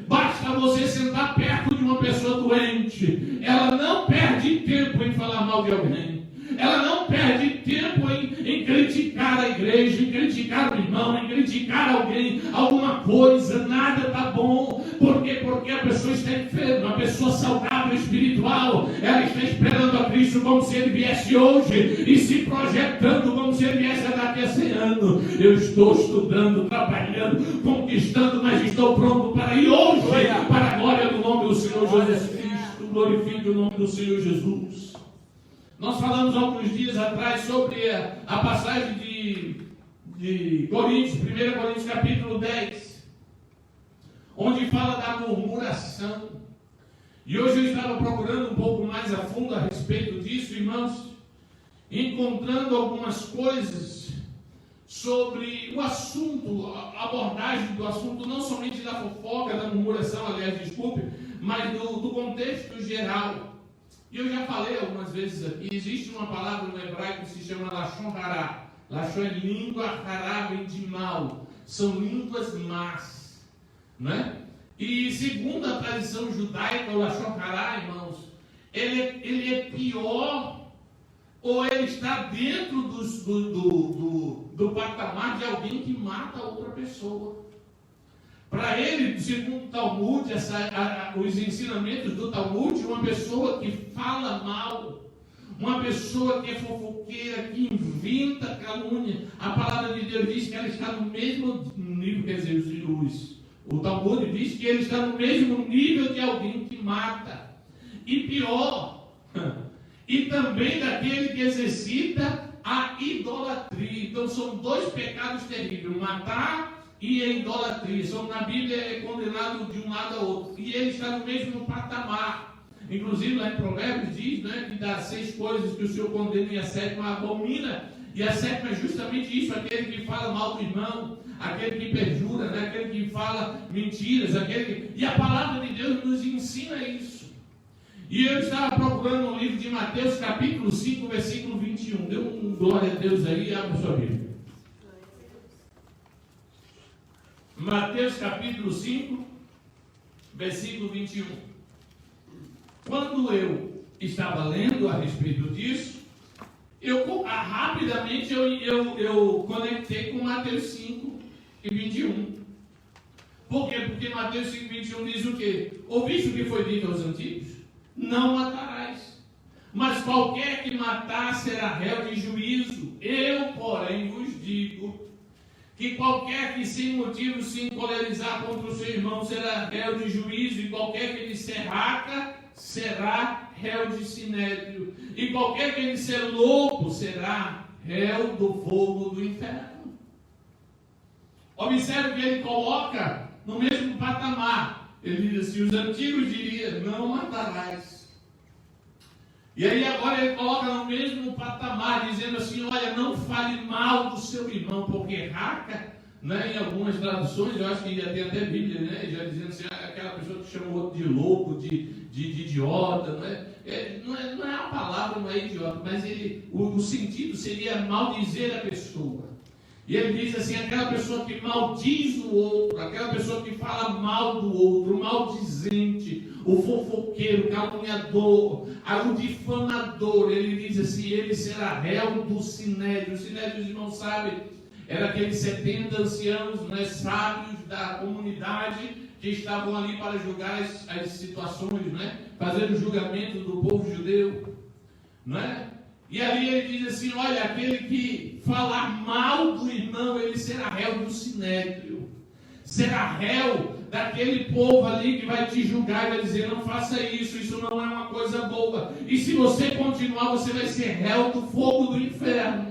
Speaker 1: Basta você sentar perto de uma pessoa doente. Ela não perde tempo em falar mal de alguém. Ela não perde tempo em criticar a igreja. igreja, em criticar o irmão, em criticar alguém, alguma coisa, nada está bom. Por quê? Porque a pessoa está enferma, a pessoa saudável, espiritual, ela está esperando a Cristo como se ele viesse hoje e se projetando como se ele viesse daqui a 100 anos. Eu estou estudando, trabalhando, conquistando, mas estou pronto para ir hoje, para a glória do nome do Senhor Jesus Cristo. Glorifique o nome do Senhor Jesus. Nós falamos alguns dias atrás sobre a passagem de Coríntios, 1 Coríntios capítulo 10, onde fala da murmuração. E hoje eu estava procurando um pouco mais a fundo a respeito disso, irmãos, encontrando algumas coisas sobre o assunto, a abordagem do assunto, não somente da fofoca, da murmuração, aliás, desculpe, mas do contexto geral. E eu já falei algumas vezes aqui, existe uma palavra no hebraico que se chama Lashon Hará. Lashon é língua, Hará vem de mal, são línguas más, né? E segundo a tradição judaica, o Lashon Hará, irmãos, ele é pior, ou ele está dentro do patamar de alguém que mata outra pessoa. Para ele, segundo o Talmud, os ensinamentos do Talmud, uma pessoa que fala mal, uma pessoa que é fofoqueira, que inventa calúnia, a palavra de Deus diz que ela está no mesmo nível, quer dizer, o Talmud diz que ele está no mesmo nível de alguém que mata. E pior, e também daquele que exercita a idolatria. Então são dois pecados terríveis, matar e a idolatria. São, na Bíblia é condenado de um lado ao outro. E ele está no mesmo patamar. Inclusive lá em Provérbios diz, né, que das 6 coisas que o Senhor condena e a 7ª abomina. E a 7ª é justamente isso, aquele que fala mal do irmão, aquele que perjura, né, aquele que fala mentiras, e a palavra de Deus nos ensina isso. E eu estava procurando no livro de Mateus, capítulo 5, versículo 21. Dê um glória a Deus aí, abre sua Bíblia. Mateus capítulo 5, versículo 21. Quando eu estava lendo a respeito disso, rapidamente eu conectei com Mateus 5 e 21. Por quê? Porque Mateus 5, 21 diz o quê? Ouviste o que foi dito aos antigos? Não matarás. Mas qualquer que matar será réu de juízo. Eu, porém, vos digo que qualquer que sem motivo se encolerizar contra o seu irmão será réu de juízo, e qualquer que lhe serraca será réu de sinédrio, e qualquer que lhe ser louco será réu do fogo do inferno. Observe que ele coloca no mesmo patamar. Ele diz assim, os antigos diriam, não matarás. E aí agora ele coloca no mesmo patamar, dizendo assim, olha, não fale mal do seu irmão, porque raca, né, em algumas traduções, eu acho que já tem até Bíblia, né, já dizendo assim, aquela pessoa que chama o outro de louco, de idiota, não é a palavra, não é idiota, mas o sentido seria maldizer a pessoa. E ele diz assim, aquela pessoa que maldiz o outro, aquela pessoa que fala mal do outro, o maldizente, o fofoqueiro, o caluniador, o difamador, ele diz assim, ele será réu do sinédrio. O sinédrio, os irmãos sabem, era aqueles 70 anciãos, né, sábios da comunidade, que estavam ali para julgar as situações, né, fazer o julgamento do povo judeu, não é? E ali ele diz assim, olha, aquele que falar mal do irmão, ele será réu do sinédrio. Será réu daquele povo ali que vai te julgar e vai dizer, não faça isso, isso não é uma coisa boa. E se você continuar, você vai ser réu do fogo do inferno.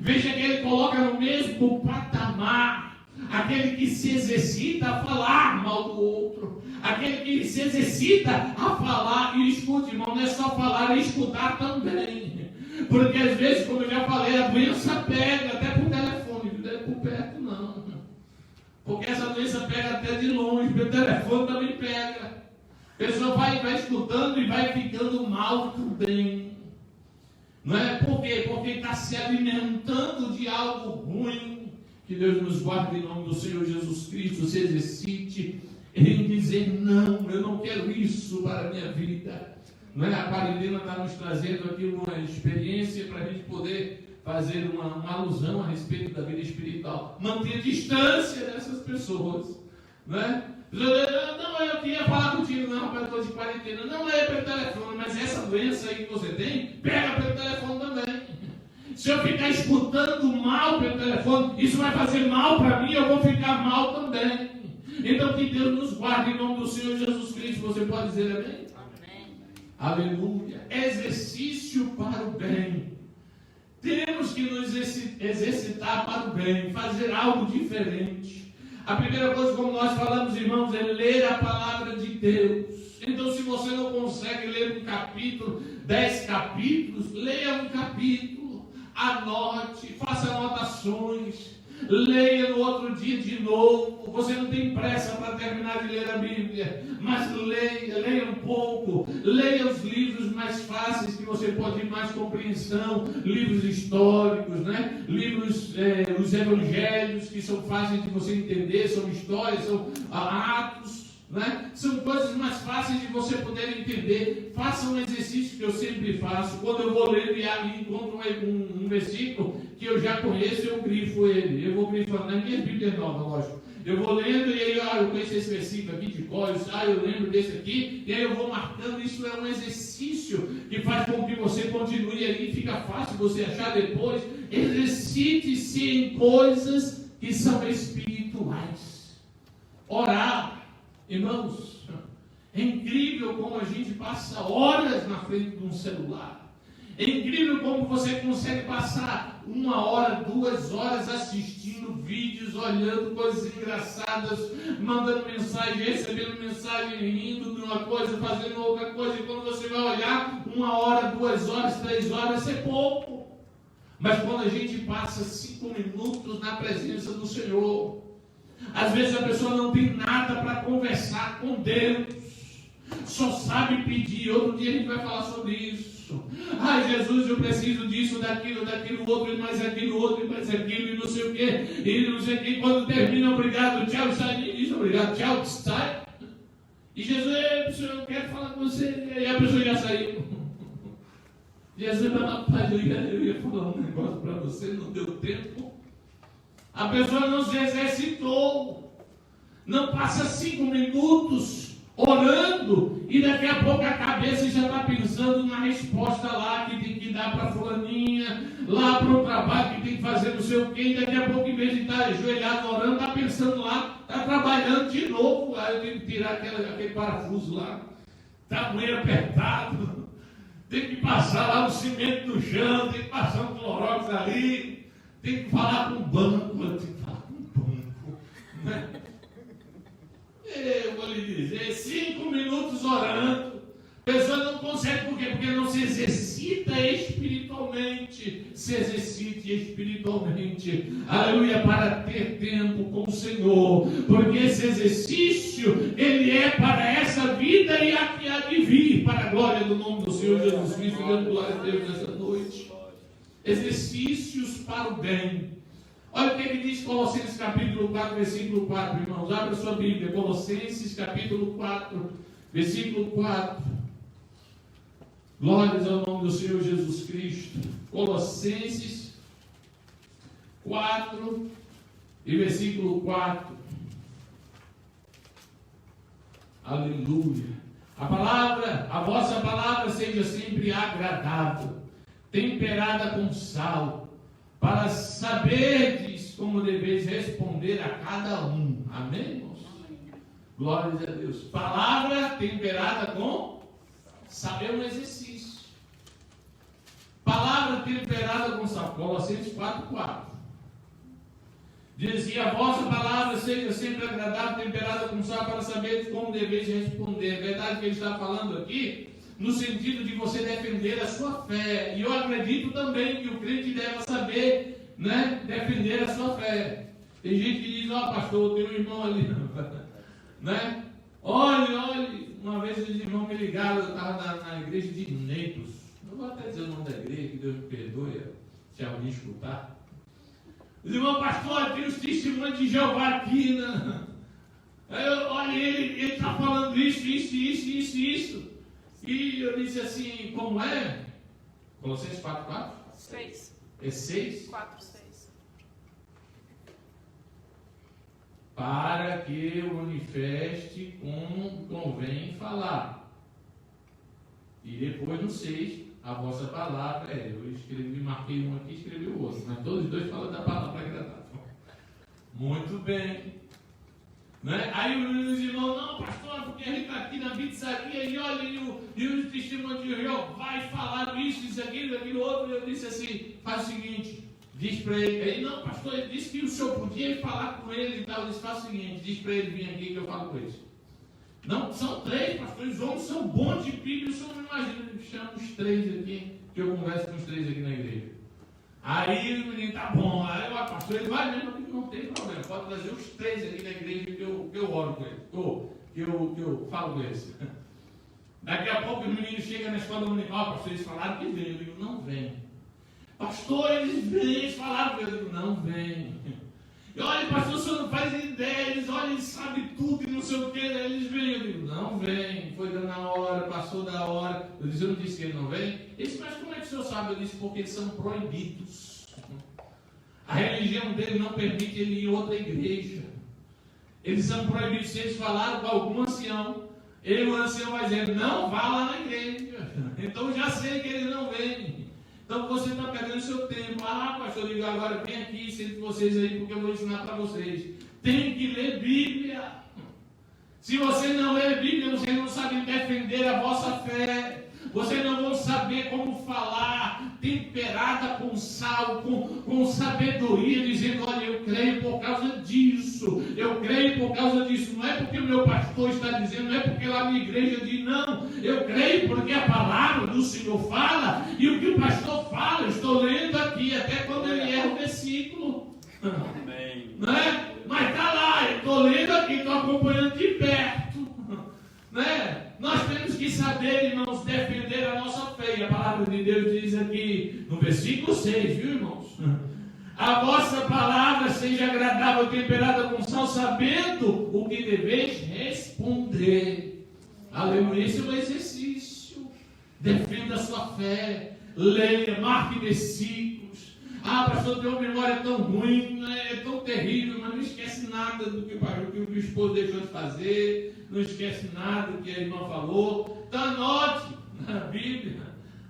Speaker 1: Veja que ele coloca no mesmo patamar aquele que se exercita a falar mal do outro, aquele que se exercita a falar, e escute, irmão, não é só falar, é escutar também. Porque às vezes, como eu já falei, a doença pega até por telefone, não é por perto não. Porque essa doença pega até de longe, pelo telefone também pega. A pessoa vai escutando e vai ficando mal também. Não é? Por quê? Porque está se alimentando de algo ruim. Que Deus nos guarde em nome do Senhor Jesus Cristo. Se exercite em dizer, não, eu não quero isso para a minha vida. Não é? A Parilena está nos trazendo aqui uma experiência para a gente poder fazer uma alusão a respeito da vida espiritual. Mantenha distância dessas pessoas, né? Não, eu queria falar contigo, não, rapaz, eu estou de quarentena. Não é pelo telefone, mas essa doença aí que você tem, pega pelo telefone também. Se eu ficar escutando mal pelo telefone, isso vai fazer mal para mim, eu vou ficar mal também. Então que Deus nos guarde em nome do Senhor Jesus Cristo. Você pode dizer amém? Amém. Aleluia. Exercício para o bem. Temos que nos exercitar para o bem, fazer algo diferente. A primeira coisa, como nós falamos, irmãos, é ler a palavra de Deus. Então, se você não consegue ler um capítulo, 10 capítulos, leia um capítulo, anote, faça anotações, leia no outro dia de novo. Você não tem pressa para terminar de ler a Bíblia, mas leia um pouco, leia os livros mais fáceis que você pode ter mais compreensão, livros históricos, né? Livros, os evangelhos que são fáceis de você entender, são histórias, são atos, né? São coisas mais fáceis de você poder entender. Faça um exercício que eu sempre faço. Quando eu vou ler e encontro um versículo que eu já conheço, eu grifo ele. Eu vou grifando na minha Bíblia nova, lógico. Eu vou lendo e aí, eu conheço esse versículo aqui de cor, eu lembro desse aqui, e aí eu vou marcando. Isso é um exercício que faz com que você continue ali, fica fácil você achar depois. Exercite-se em coisas que são espirituais. Orar. Irmãos, é incrível como a gente passa horas na frente de um celular. É incrível como você consegue passar 1 hora, 2 horas assistindo vídeos, olhando coisas engraçadas, mandando mensagem, recebendo mensagem, rindo de uma coisa, fazendo outra coisa. E quando você vai olhar, 1 hora, 2 horas, 3 horas, é pouco. Mas quando a gente passa 5 minutos na presença do Senhor, às vezes a pessoa não tem nada para conversar com Deus, só sabe pedir. Outro dia a gente vai falar sobre isso. Ai, Jesus, eu preciso disso, daquilo outro, e mais aquilo outro, e mais aquilo, e não sei o quê, e não sei o quê. Quando termina, obrigado, tchau, sai, diz obrigado, tchau, sai. E Jesus, eu quero falar com você, e a pessoa já saiu. Jesus, rapaz, eu ia falar um negócio para você, não deu tempo. A pessoa não se exercitou, não passa 5 minutos orando e daqui a pouco a cabeça já está pensando na resposta lá que tem que dar para fulaninha, lá para o trabalho que tem que fazer não sei o quê, e daqui a pouco, em vez de estar ajoelhado orando, está pensando lá, está trabalhando de novo. Aí eu tenho que tirar aquele parafuso lá, está muito apertado, tem que passar lá o cimento no chão, tem que passar um clorox ali. Tem que falar com o banco, eu tenho que falar com o banco, né? Eu vou lhe dizer, 5 minutos orando, a pessoa não consegue, por quê? Porque não se exercita espiritualmente. Se exercite espiritualmente, aleluia, para ter tempo com o Senhor, porque esse exercício, ele é para essa vida e a que há de vir, para a glória do nome do Senhor Jesus Cristo. Dando glória a Deus nessa noite. Exercícios para o bem. Olha o que ele diz, Colossenses capítulo 4, versículo 4, irmãos. Abra sua Bíblia, Colossenses capítulo 4, versículo 4. Glórias ao nome do Senhor Jesus Cristo. Colossenses 4 e versículo 4. Aleluia. A vossa palavra seja sempre agradável, temperada com sal, para saberdes como deveis responder a cada um. Amém, irmãos? Glórias a Deus. Palavra temperada com sal. É um exercício. Palavra temperada com sal. Colossenses 4:4. Dizia: a vossa palavra seja sempre agradável, temperada com sal, para saberdes como deveis responder. É verdade que ele está falando aqui no sentido de você defender a sua fé. E eu acredito também que o crente deve saber, né, defender a sua fé. Tem gente que diz: ó, pastor, tem um irmão ali, né? Olhe, uma vez os irmãos me ligaram, eu estava na igreja de Netos. Não vou até dizer o nome da igreja, que Deus me perdoe se alguém escutar. Os irmãos: pastor, tem os testemunhos de Jeová aqui, né? Olha, ele está falando isso. E eu disse assim: como é? Colossenses 4:4?
Speaker 2: 6.
Speaker 1: É 6?
Speaker 2: 4, 6.
Speaker 1: Para que eu manifeste como convém falar. E depois no 6, a vossa palavra eu escrevi, marquei um aqui e escrevi o outro, mas todos os dois falam da palavra agradável. Muito bem. Né? Aí os irmãos, não, pastor, porque a gente está aqui na pizzaria e olha, e o testemunho de Jeová falaram isso, aquilo outro. Eu disse assim: faz o seguinte, diz para ele, não, pastor, ele disse que o senhor podia falar com ele e tal. Eu disse: faz o seguinte, diz para ele vir aqui que eu falo com eles. Não, são 3 pastores, os homens são bons de Bíblia, o senhor não imagina, chama os 3 aqui, que eu converso com os 3 aqui na igreja. Aí o menino, tá bom, aí o pastor, ele vai mesmo, não tem problema, pode trazer os 3 aqui na igreja que eu oro com eles, que eu falo com eles. Daqui a pouco o menino chega na escola dominical, pastor, eles falaram que vem, eu digo: não vem. Pastor, eles vêm, eles falaram que eu digo: não vem. E olha, pastor, o senhor não faz ideia, eles sabem tudo e não sei o que, eles vêm. Eu digo: não vem, foi dando a hora, passou da hora. Eu disse: eu não disse que ele não vem? Ele disse: mas como é que o senhor sabe? Eu disse: porque eles são proibidos. A religião dele não permite ele ir em outra igreja. Eles são proibidos. Se eles falaram com algum ancião, o ancião vai dizer: não vá lá na igreja. Então eu já sei que ele não vem. Então você está perdendo seu tempo. Ah, pastor, eu digo: agora vem aqui, sente vocês aí, porque eu vou ensinar para vocês. Tem que ler Bíblia. Se você não ler Bíblia, você não sabe defender a vossa fé. Você não vai saber como falar, temperada com sal, com sabedoria, dizendo: olha, eu creio por causa disso, eu creio por causa disso. Não é porque o meu pastor está dizendo, não é porque lá a minha igreja diz, não. Eu creio porque a palavra do Senhor fala, e o que o pastor fala, eu estou lendo aqui, até quando ele erra o versículo. Amém. Não é? Mas está lá, eu estou lendo aqui, estou acompanhando de perto. Não é? Nós temos que saber, irmãos, defender a nossa fé. E a palavra de Deus diz aqui no versículo 6, viu, irmãos? A vossa palavra seja agradável, temperada com sal, sabendo o que deveis responder. Aleluia, esse é um exercício. Defenda a sua fé, leia, marque versículos. Ah, pastor, tem uma memória tão ruim, é tão terrível, mas não esquece nada do que o esposo deixou de fazer. Não esquece nada do que a irmã falou. Então anote na Bíblia,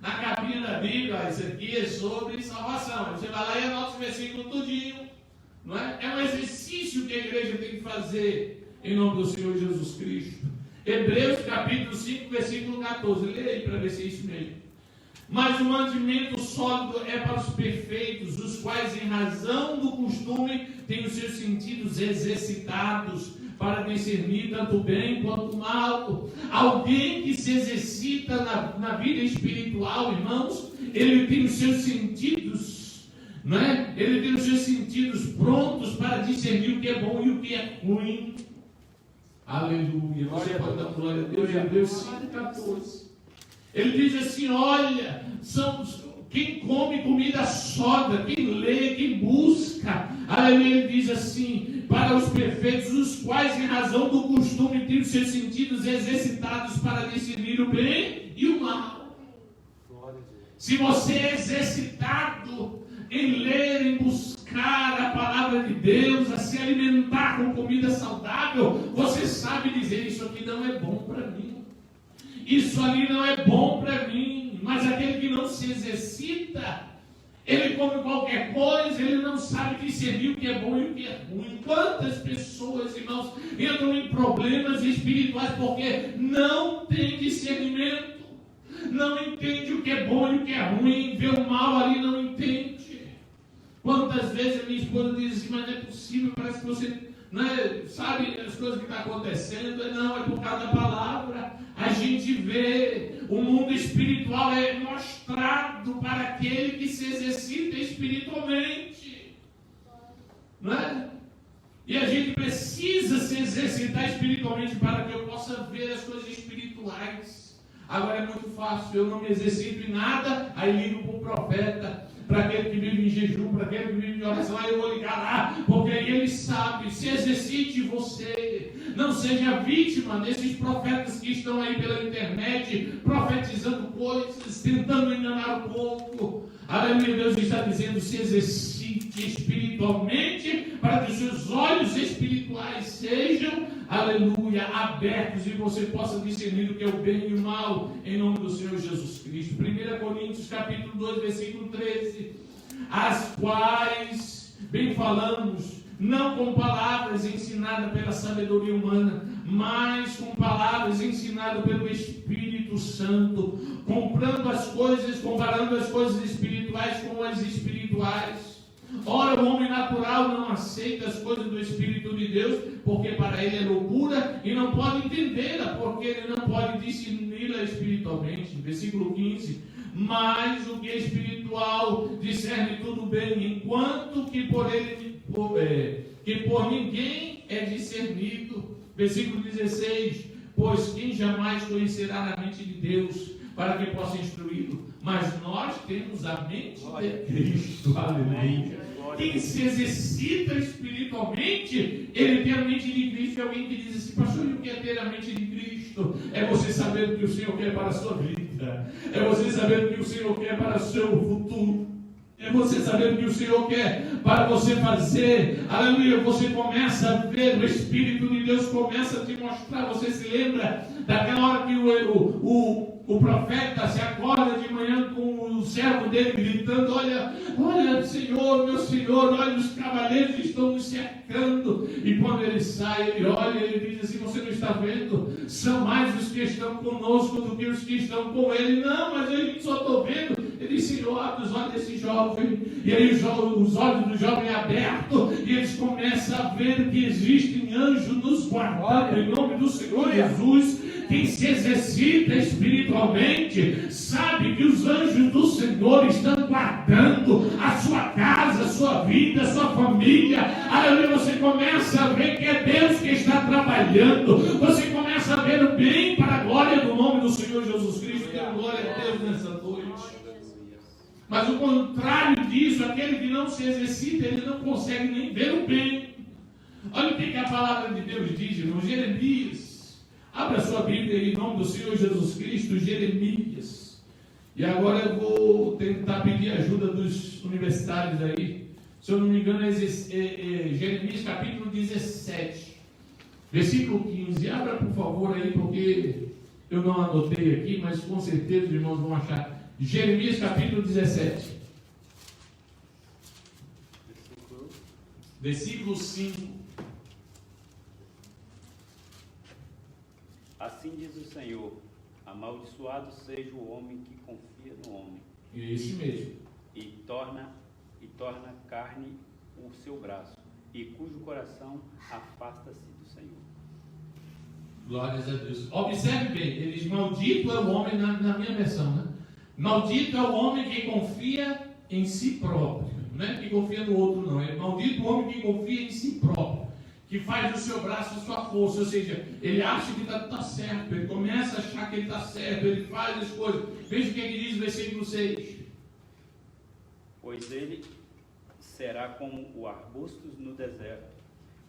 Speaker 1: na capinha da Bíblia: isso aqui é sobre salvação. Você vai lá e anota os versículos tudinho. Não é? É um exercício que a igreja tem que fazer em nome do Senhor Jesus Cristo. Hebreus capítulo 5, versículo 14. Leia aí para ver se é isso mesmo. Mas o mandamento sólido é para os perfeitos, os quais, em razão do costume, têm os seus sentidos exercitados para discernir tanto bem quanto mal. Alguém que se exercita na vida espiritual, irmãos, ele tem os seus sentidos, não é? Ele tem os seus sentidos prontos para discernir o que é bom e o que é ruim. Aleluia. Você pode dar glória a Deus. Hebreus 5,14. Ele diz assim: olha, quem come comida sóbria, quem lê, quem busca. Aleluia. Ele diz assim: para os perfeitos, os quais, em razão do costume, têm os seus sentidos exercitados para discernir o bem e o mal. Se você é exercitado em ler, em buscar a palavra de Deus, a se alimentar com comida saudável, você sabe dizer: isso aqui não é bom para mim. Isso ali não é bom para mim. Mas aquele que não se exercita, ele come qualquer coisa, ele não sabe discernir o que é bom e o que é ruim. Quantas pessoas, irmãos, entram em problemas espirituais porque não tem discernimento, não entende o que é bom e o que é ruim, vê o mal ali, não entende. Quantas vezes a minha esposa diz assim: mas não é possível, parece que você não é, sabe as coisas que estão acontecendo. Não, é por causa da palavra. A gente vê, o mundo espiritual é mostrado para aquele que se exercita espiritualmente, não é? E a gente precisa se exercitar espiritualmente para que eu possa ver as coisas espirituais. Agora é muito fácil, eu não me exercito em nada, aí ligo para o profeta, para aquele que vive em jejum, para aquele que vive em oração, aí eu vou ligar lá, porque aí ele sabe. Se exercite você, não seja vítima desses profetas que estão aí pela internet, profetizando coisas, tentando enganar o povo.
Speaker 2: Aleluia, Deus está dizendo: se exercite espiritualmente para que os seus olhos espirituais sejam, aleluia, abertos e você possa discernir o que é o bem e o mal, em nome do Senhor Jesus Cristo. 1 Coríntios capítulo 2, versículo 13: as quais, bem falamos, não com palavras ensinadas pela sabedoria humana, mas com palavras ensinadas pelo Espírito Santo, comparando as coisas espirituais com as espirituais. Ora, o homem natural não aceita as coisas do Espírito de Deus, porque para ele é loucura, e não pode entendê-la, porque ele não pode discerni-la espiritualmente. Versículo 15: mas o que é espiritual discerne tudo bem, enquanto que por ninguém é discernido. Versículo 16: pois quem jamais conhecerá a mente de Deus, para que possa instruí-lo? Mas nós temos a mente de Cristo. Aleluia. Quem se exercita espiritualmente, ele tem a mente de Cristo. E alguém que diz assim: pastor, o que é ter a mente de Cristo? É você saber o que o Senhor quer para a sua vida, é você saber o que o Senhor quer para o seu futuro, é você saber o que o Senhor quer para você fazer. Aleluia. Você começa a ver, o Espírito de Deus começa a te mostrar. Você se lembra daquela hora que o profeta se acorda de manhã com o servo dele gritando: olha, Senhor, meu Senhor, olha, os cavaleiros estão nos cercando. E quando ele sai, ele olha e ele diz assim: você não está vendo? São mais os que estão conosco do que os que estão com ele. Não, mas eu só estou vendo. Ele disse: Senhor, abre os olhos desse jovem. E aí os olhos do jovem é aberto, e eles começam a ver que existem anjos nos guardando, em nome do Senhor Jesus. Quem se exercita espiritualmente sabe que os anjos do Senhor estão guardando a sua casa, a sua vida, a sua família. Aleluia. Você começa a ver que é Deus que está trabalhando. Você começa a ver o bem para a glória do nome do Senhor Jesus Cristo. Que glória a Deus nessa noite. Mas o contrário disso, aquele que não se exercita, ele não consegue nem ver o bem. Olha o que a palavra de Deus diz, irmão. Jeremias. Abra sua Bíblia em nome do Senhor Jesus Cristo, Jeremias. E agora eu vou tentar pedir ajuda dos universitários aí. Se eu não me engano, é Jeremias capítulo 17, versículo 15. Abra por favor aí, porque eu não anotei aqui, mas com certeza os irmãos vão achar. Jeremias capítulo 17, versículo 5.
Speaker 3: Assim diz o Senhor: amaldiçoado seja o homem que confia no homem.
Speaker 2: Isso mesmo.
Speaker 3: E torna carne o seu braço, e cujo coração afasta-se do Senhor.
Speaker 2: Glórias a Deus. Observe bem, ele diz: maldito é o homem, na minha versão, né? Maldito é o homem que confia em si próprio, não é que confia no outro, não. É maldito o homem que confia em si próprio, que faz do seu braço a sua força. Ou seja, ele acha que está certo, ele começa a achar que ele está certo, ele faz as coisas. Veja o que ele diz no versículo 6:
Speaker 3: pois ele será como o arbusto no deserto,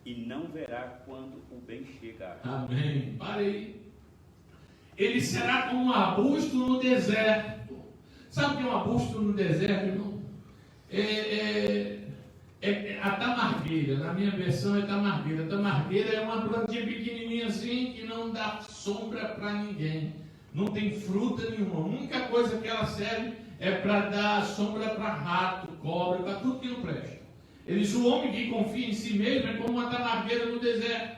Speaker 3: e não verá quando o bem chegar. Amém.
Speaker 2: Parei. Ele será como um arbusto no deserto. Sabe o que é um arbusto no deserto, irmão? A tamargueira. Na minha versão é tamargueira. A tamargueira é uma plantinha pequenininha assim, que não dá sombra para ninguém. Não tem fruta nenhuma. A única coisa que ela serve é para dar sombra para rato, cobra, para tudo que não presta. Ele diz: o homem que confia em si mesmo é como uma tamargueira no deserto.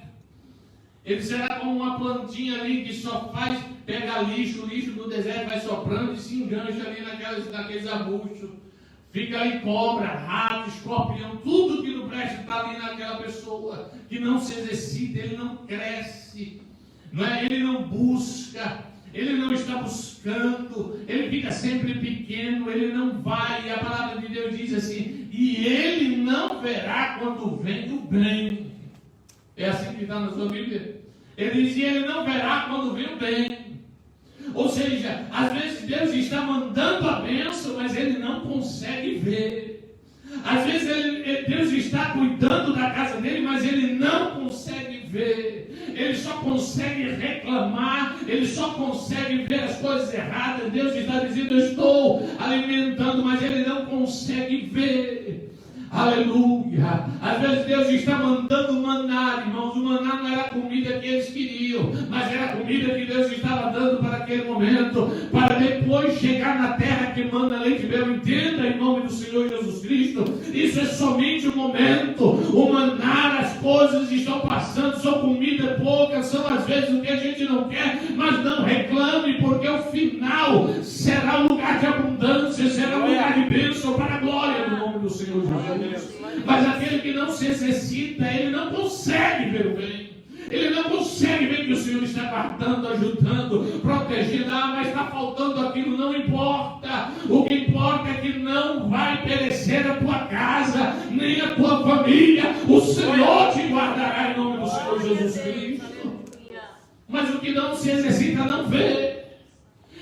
Speaker 2: Ele será como uma plantinha ali que só pega lixo, o lixo do deserto vai soprando e se engancha ali naqueles arbustos. Fica ali cobra, rato, escorpião, tudo que não presta está ali naquela pessoa que não se exercita, ele não cresce, não é? Ele não busca, ele não está buscando, ele fica sempre pequeno, ele não vai. E a palavra de Deus diz assim: e ele não verá quando vem o bem. É assim que está na sua Bíblia. Ele diz: e ele não verá quando vem o bem. Ou seja, às vezes Deus está mandando a bênção, mas ele não consegue ver. Às vezes Deus está cuidando da casa dele, mas ele não consegue ver. ele só consegue reclamar, ele só consegue ver as coisas erradas. Deus está dizendo: eu estou alimentando, mas ele não consegue ver. Aleluia. Às vezes Deus está mandando maná, irmãos. O maná não era a comida que eles queriam, mas era a comida que Deus estava dando para aquele momento, para depois chegar na terra que manda leite e mel. Entenda, em nome do Senhor Jesus Cristo, isso é somente um momento. O maná, as coisas estão passando, são comida pouca, são às vezes o que a gente não quer, mas não reclame, porque o final será um lugar de abundância, será um lugar de bênção para a glória do nome do Senhor Jesus. Mas aquele que não se exercita, ele não consegue ver o bem. Ele não consegue ver que o Senhor está guardando, ajudando, protegendo. Mas está faltando aquilo, não importa. O que importa é que não vai perecer a tua casa, nem a tua família. O Senhor te guardará em nome do Senhor Jesus Cristo. Mas o que não se exercita não vê.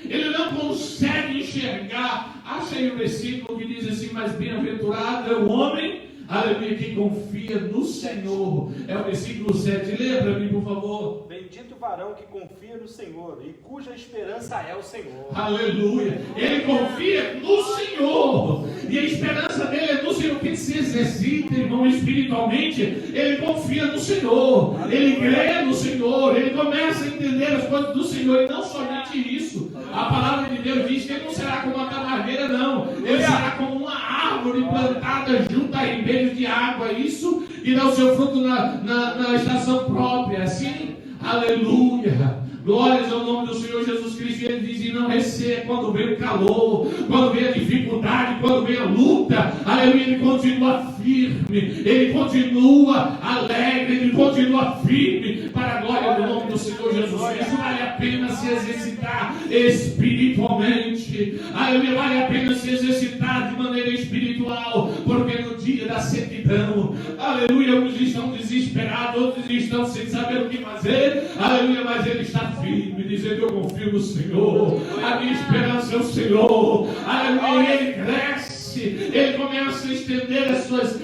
Speaker 2: Ele não consegue enxergar. Acha aí o versículo que diz assim: mas bem-aventurado é o homem, aleluia, que confia no Senhor. É o versículo 7. Lembra-me, por favor.
Speaker 4: Bendito o varão que confia no Senhor e cuja esperança é o Senhor.
Speaker 2: Aleluia. Ele confia no Senhor. E a esperança dele é no Senhor. Quem se exercita, irmão, espiritualmente, ele confia no Senhor. Ele crê no Senhor. Ele começa a entender as coisas do Senhor. E não somente isso. A palavra de Deus diz que ele não será como a camargueira, não. Ele será como uma árvore plantada junto a ribeiros de água. Isso, e dá o seu fruto na estação própria. Assim, aleluia. Glórias ao nome do Senhor Jesus Cristo. Ele diz: e não receia quando vem o calor, quando vem a dificuldade, quando vem a luta. Aleluia. Ele continua firme, ele continua alegre, ele continua firme para a glória do nome do Senhor Jesus Cristo. Vale a pena se exercitar espiritualmente. Aleluia. Vale a pena se exercitar de maneira espiritual, porque no dia da sequidão, aleluia, uns estão desesperados, outros estão sem saber o que fazer. Aleluia. Mas ele está firme, dizendo: eu confio no Senhor, a minha esperança é o Senhor. Aleluia. Ele cresce, ele começa a estender as suas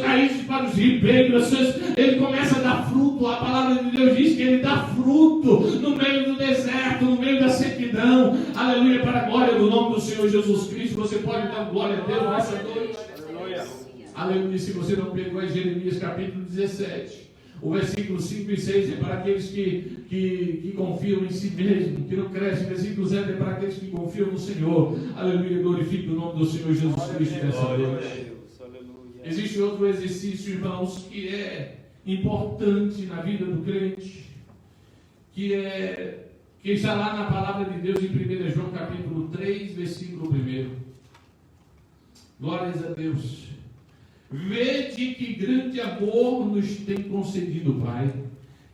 Speaker 2: raízes para os ribeiros, ele começa a dar fruto. A palavra de Deus diz que ele dá fruto no meio do deserto, no meio da sequidão. Aleluia, para a glória do nome do Senhor Jesus Cristo. Você pode dar glória a Deus nessa noite.
Speaker 4: Aleluia.
Speaker 2: Aleluia. Se você não pegou, é Jeremias capítulo 17. O versículo 5 e 6 é para aqueles que confiam em si mesmo, que não crescem. O versículo 7 é para aqueles que confiam no Senhor. Aleluia, glorifique o nome do Senhor Jesus Cristo nessa noite. Existe outro exercício, irmãos, que é importante na vida do crente, que está lá na palavra de Deus em 1 João capítulo 3, versículo 1. Glórias a Deus. Vede que grande amor nos tem concedido o Pai,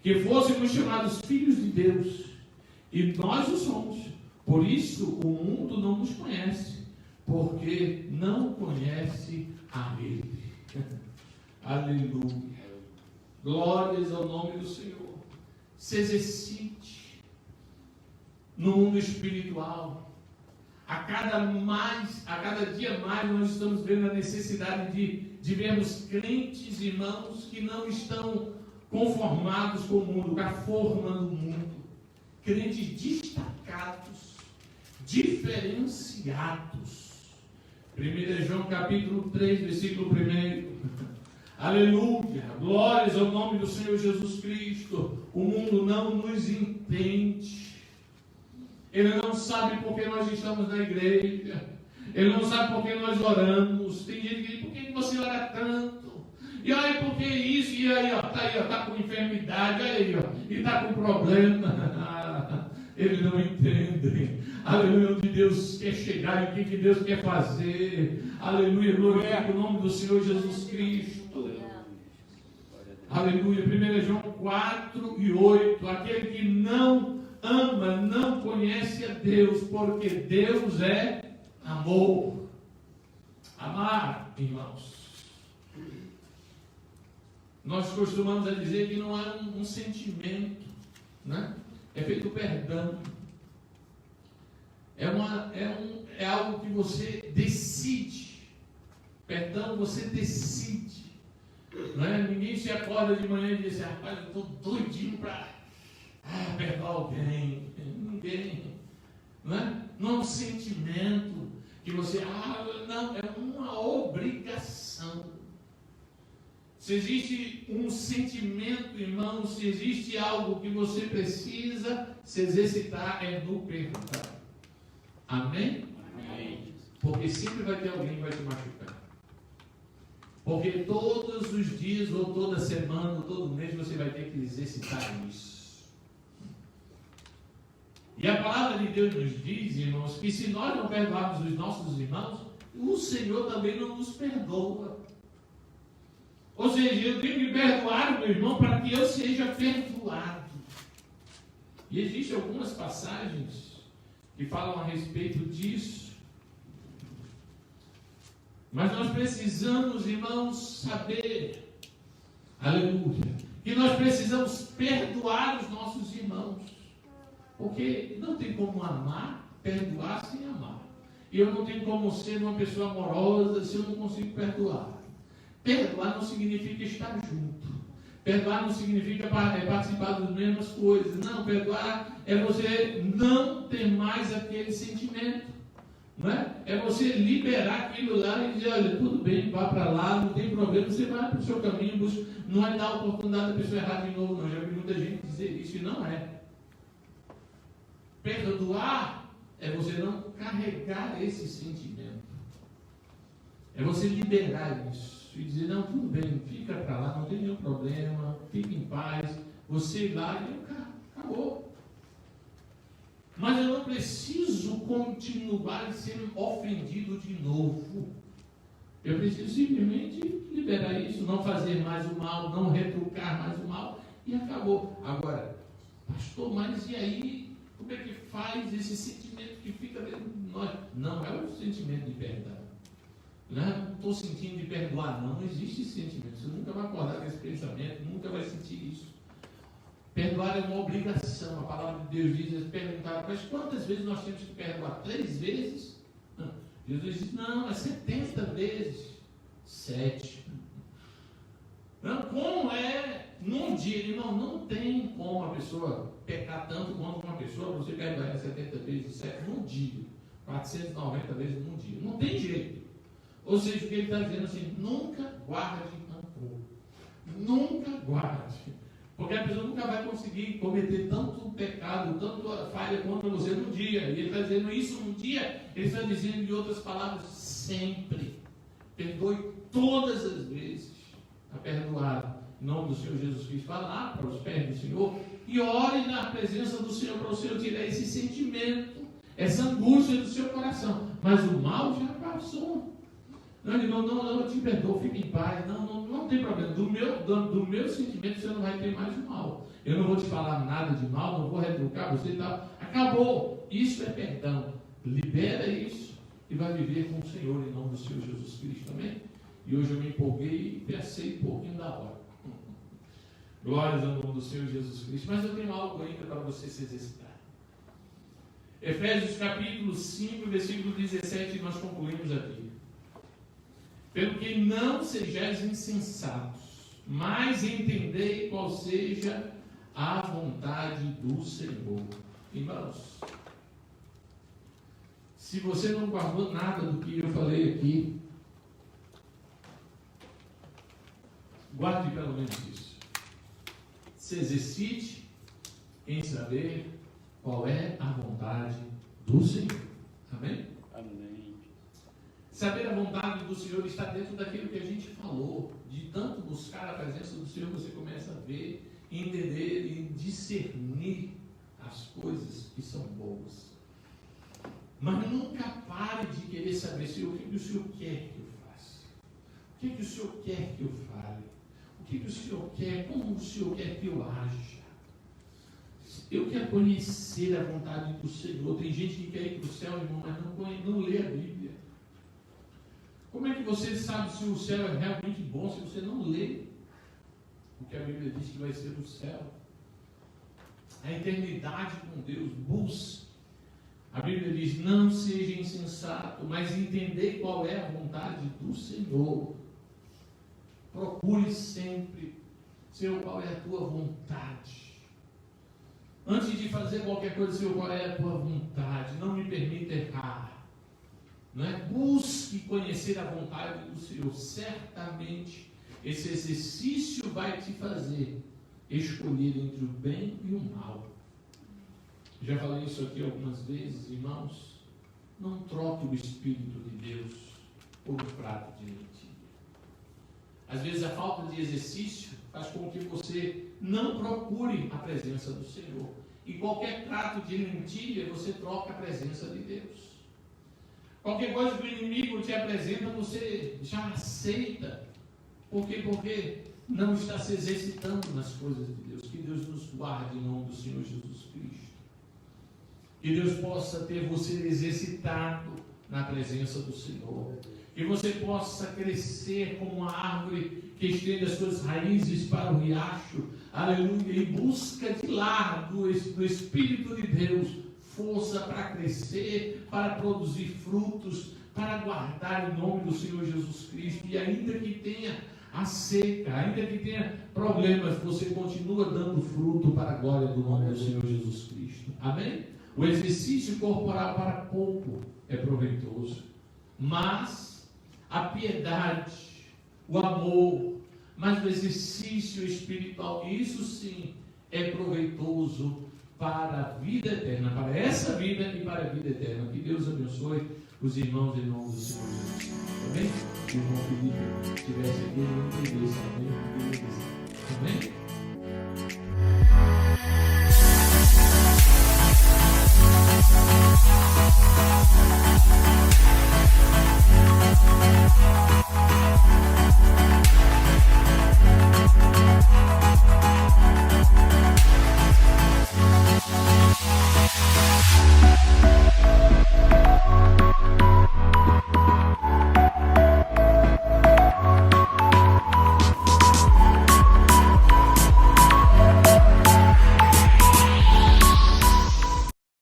Speaker 2: que fôssemos chamados filhos de Deus, e nós o somos. Por isso o mundo não nos conhece, porque não conhece a Ele. Aleluia. Glórias ao nome do Senhor. Se exercite no mundo espiritual. A cada dia mais nós estamos vendo a necessidade de vermos crentes, irmãos, que não estão conformados com o mundo, com a forma do mundo. Crentes destacados, diferenciados. 1 João capítulo 3, versículo 1. Aleluia, glórias ao nome do Senhor Jesus Cristo. O mundo não nos entende. Ele não sabe por que nós estamos na igreja. Ele não sabe por que nós oramos. Tem gente que diz: por que você ora tanto? E aí, por que isso? E aí, está com enfermidade. Olha aí, e está com problema. Eles não entendem. Aleluia, onde Deus quer chegar e o que Deus quer fazer. Aleluia, glorifica o nome do Senhor Jesus Cristo. Aleluia, 1 João 4 e 8. Aquele que não ama, não conhece a Deus, porque Deus é amor. Amar, irmãos. Nós costumamos a dizer que não é um sentimento, né? É feito perdão. É algo que você decide. Perdão, você decide. Não é? Ninguém se acorda de manhã e diz assim, rapaz, eu estou doidinho para perdoar alguém. Ninguém. Não é? Não é um sentimento que você, não, é uma obrigação. Se existe um sentimento, irmão, se existe algo que você precisa se exercitar, é no perdão. Amém?
Speaker 3: Amém.
Speaker 2: Porque sempre vai ter alguém que vai te machucar. Porque todos os dias, ou toda semana, ou todo mês, você vai ter que exercitar isso. E a palavra de Deus nos diz, irmãos, que se nós não perdoarmos os nossos irmãos, o Senhor também não nos perdoa. Ou seja, eu tenho que perdoar o meu irmão para que eu seja perdoado. E existem algumas passagens que falam a respeito disso. Mas nós precisamos, irmãos, saber, aleluia, que nós precisamos perdoar os nossos irmãos. Porque não tem como amar, perdoar sem amar. E eu não tenho como ser uma pessoa amorosa se eu não consigo perdoar. Perdoar não significa estar junto. Perdoar não significa participar das mesmas coisas. Não, perdoar é você não ter mais aquele sentimento. Não é? É você liberar aquilo lá e dizer, olha, tudo bem, vá para lá, não tem problema, você vai para o seu caminho, não é dar a oportunidade da pessoa errar de novo, não. Já vi muita gente dizer isso e não é. Perdoar é você não carregar esse sentimento. É você liberar isso e dizer, não, tudo bem, fica para lá, não tem nenhum problema, fique em paz, você ir lá e acabou. Mas eu não preciso continuar sendo ofendido de novo. Eu preciso simplesmente liberar isso, não fazer mais o mal, não retrucar mais o mal e acabou. Agora, pastor, mas e aí? Como é que faz esse sentimento que fica dentro de nós? Não é o sentimento de perdão. Não estou sentindo de perdoar, não existe esse sentimento. Você nunca vai acordar com esse pensamento, nunca vai sentir isso. Perdoar é uma obrigação. A palavra de Deus diz, perguntar, mas quantas vezes nós temos que perdoar? 3 vezes? Não. Jesus diz, não, é 70 vezes. 7. Não, como é num dia, irmão, não tem como a pessoa pecar tanto quanto uma pessoa, você perdoar 70 vezes 7 num dia, 490 vezes num dia. Não tem jeito. Ou seja, o que ele está dizendo assim, nunca guarde rancor. Nunca guarde. Porque a pessoa nunca vai conseguir cometer tanto pecado, tanta falha contra você num dia. E ele está dizendo isso num dia, ele está dizendo em outras palavras, sempre. Perdoe todas as vezes. Está perdoado. Em nome do Senhor Jesus Cristo, vá lá para os pés do Senhor e ore na presença do Senhor para o Senhor tirar esse sentimento, essa angústia do seu coração. Mas o mal já passou. Não, não, eu te perdoo, fique em paz. Não tem problema. Do meu sentimento você não vai ter mais o mal. Eu não vou te falar nada de mal, não vou retrucar você e tal. Acabou. Isso é perdão. Libera isso e vai viver com o Senhor em nome do Senhor Jesus Cristo. Amém? E hoje eu me empolguei e passei um pouquinho da hora. Glórias ao nome do Senhor Jesus Cristo. Mas eu tenho algo ainda para você se exercitar. Efésios capítulo 5, versículo 17, nós concluímos aqui. Pelo que não sejais insensatos, mas entendei qual seja a vontade do Senhor. Irmãos, se você não guardou nada do que eu falei aqui, guarde pelo menos isso. Se exercite em saber qual é a vontade do Senhor. Amém?
Speaker 3: Amém.
Speaker 2: Saber a vontade do Senhor está dentro daquilo que a gente falou. De tanto buscar a presença do Senhor, você começa a ver, entender e discernir as coisas que são boas. Mas nunca pare de querer saber, Senhor, o que o Senhor quer que eu faça? O que o Senhor quer que eu fale? O que o Senhor quer? Como o Senhor quer que eu haja? Eu quero conhecer a vontade do Senhor. Tem gente que quer ir para o céu, irmão, mas não lê a Bíblia. Como é que você sabe se o céu é realmente bom se você não lê o que a Bíblia diz que vai ser o céu? A eternidade com Deus, busque. A Bíblia diz, não seja insensato, mas entender qual é a vontade do Senhor. Procure sempre, Senhor, qual é a tua vontade. Antes de fazer qualquer coisa, Senhor, qual é a tua vontade? Não me permita errar. Não é? Busque conhecer a vontade do Senhor. Certamente esse exercício vai te fazer escolher entre o bem e o mal. Já falei isso aqui algumas vezes, irmãos. Não troque o Espírito de Deus por um prato de lentilha. Às vezes a falta de exercício faz com que você não procure a presença do Senhor. E qualquer prato de lentilha, você troca a presença de Deus. Qualquer coisa que o inimigo te apresenta, você já aceita. Por quê? Porque não está se exercitando nas coisas de Deus. Que Deus nos guarde em nome do Senhor Jesus Cristo. Que Deus possa ter você exercitado na presença do Senhor. Que você possa crescer como uma árvore que estende as suas raízes para o riacho. Aleluia. Em busca de lá, do Espírito de Deus, força para crescer, para produzir frutos, para guardar em nome do Senhor Jesus Cristo. E ainda que tenha a seca, ainda que tenha problemas, você continua dando fruto para a glória do nome do Senhor Jesus Cristo. Amém? O exercício corporal para pouco é proveitoso, mas a piedade, o amor, mas o exercício espiritual, isso sim é proveitoso para a vida eterna, para essa vida e para a vida eterna. Que Deus abençoe os irmãos em nome do Senhor Jesus. Amém? Que o irmão Felipe estivesse aqui, eu não entendi isso também. Amém?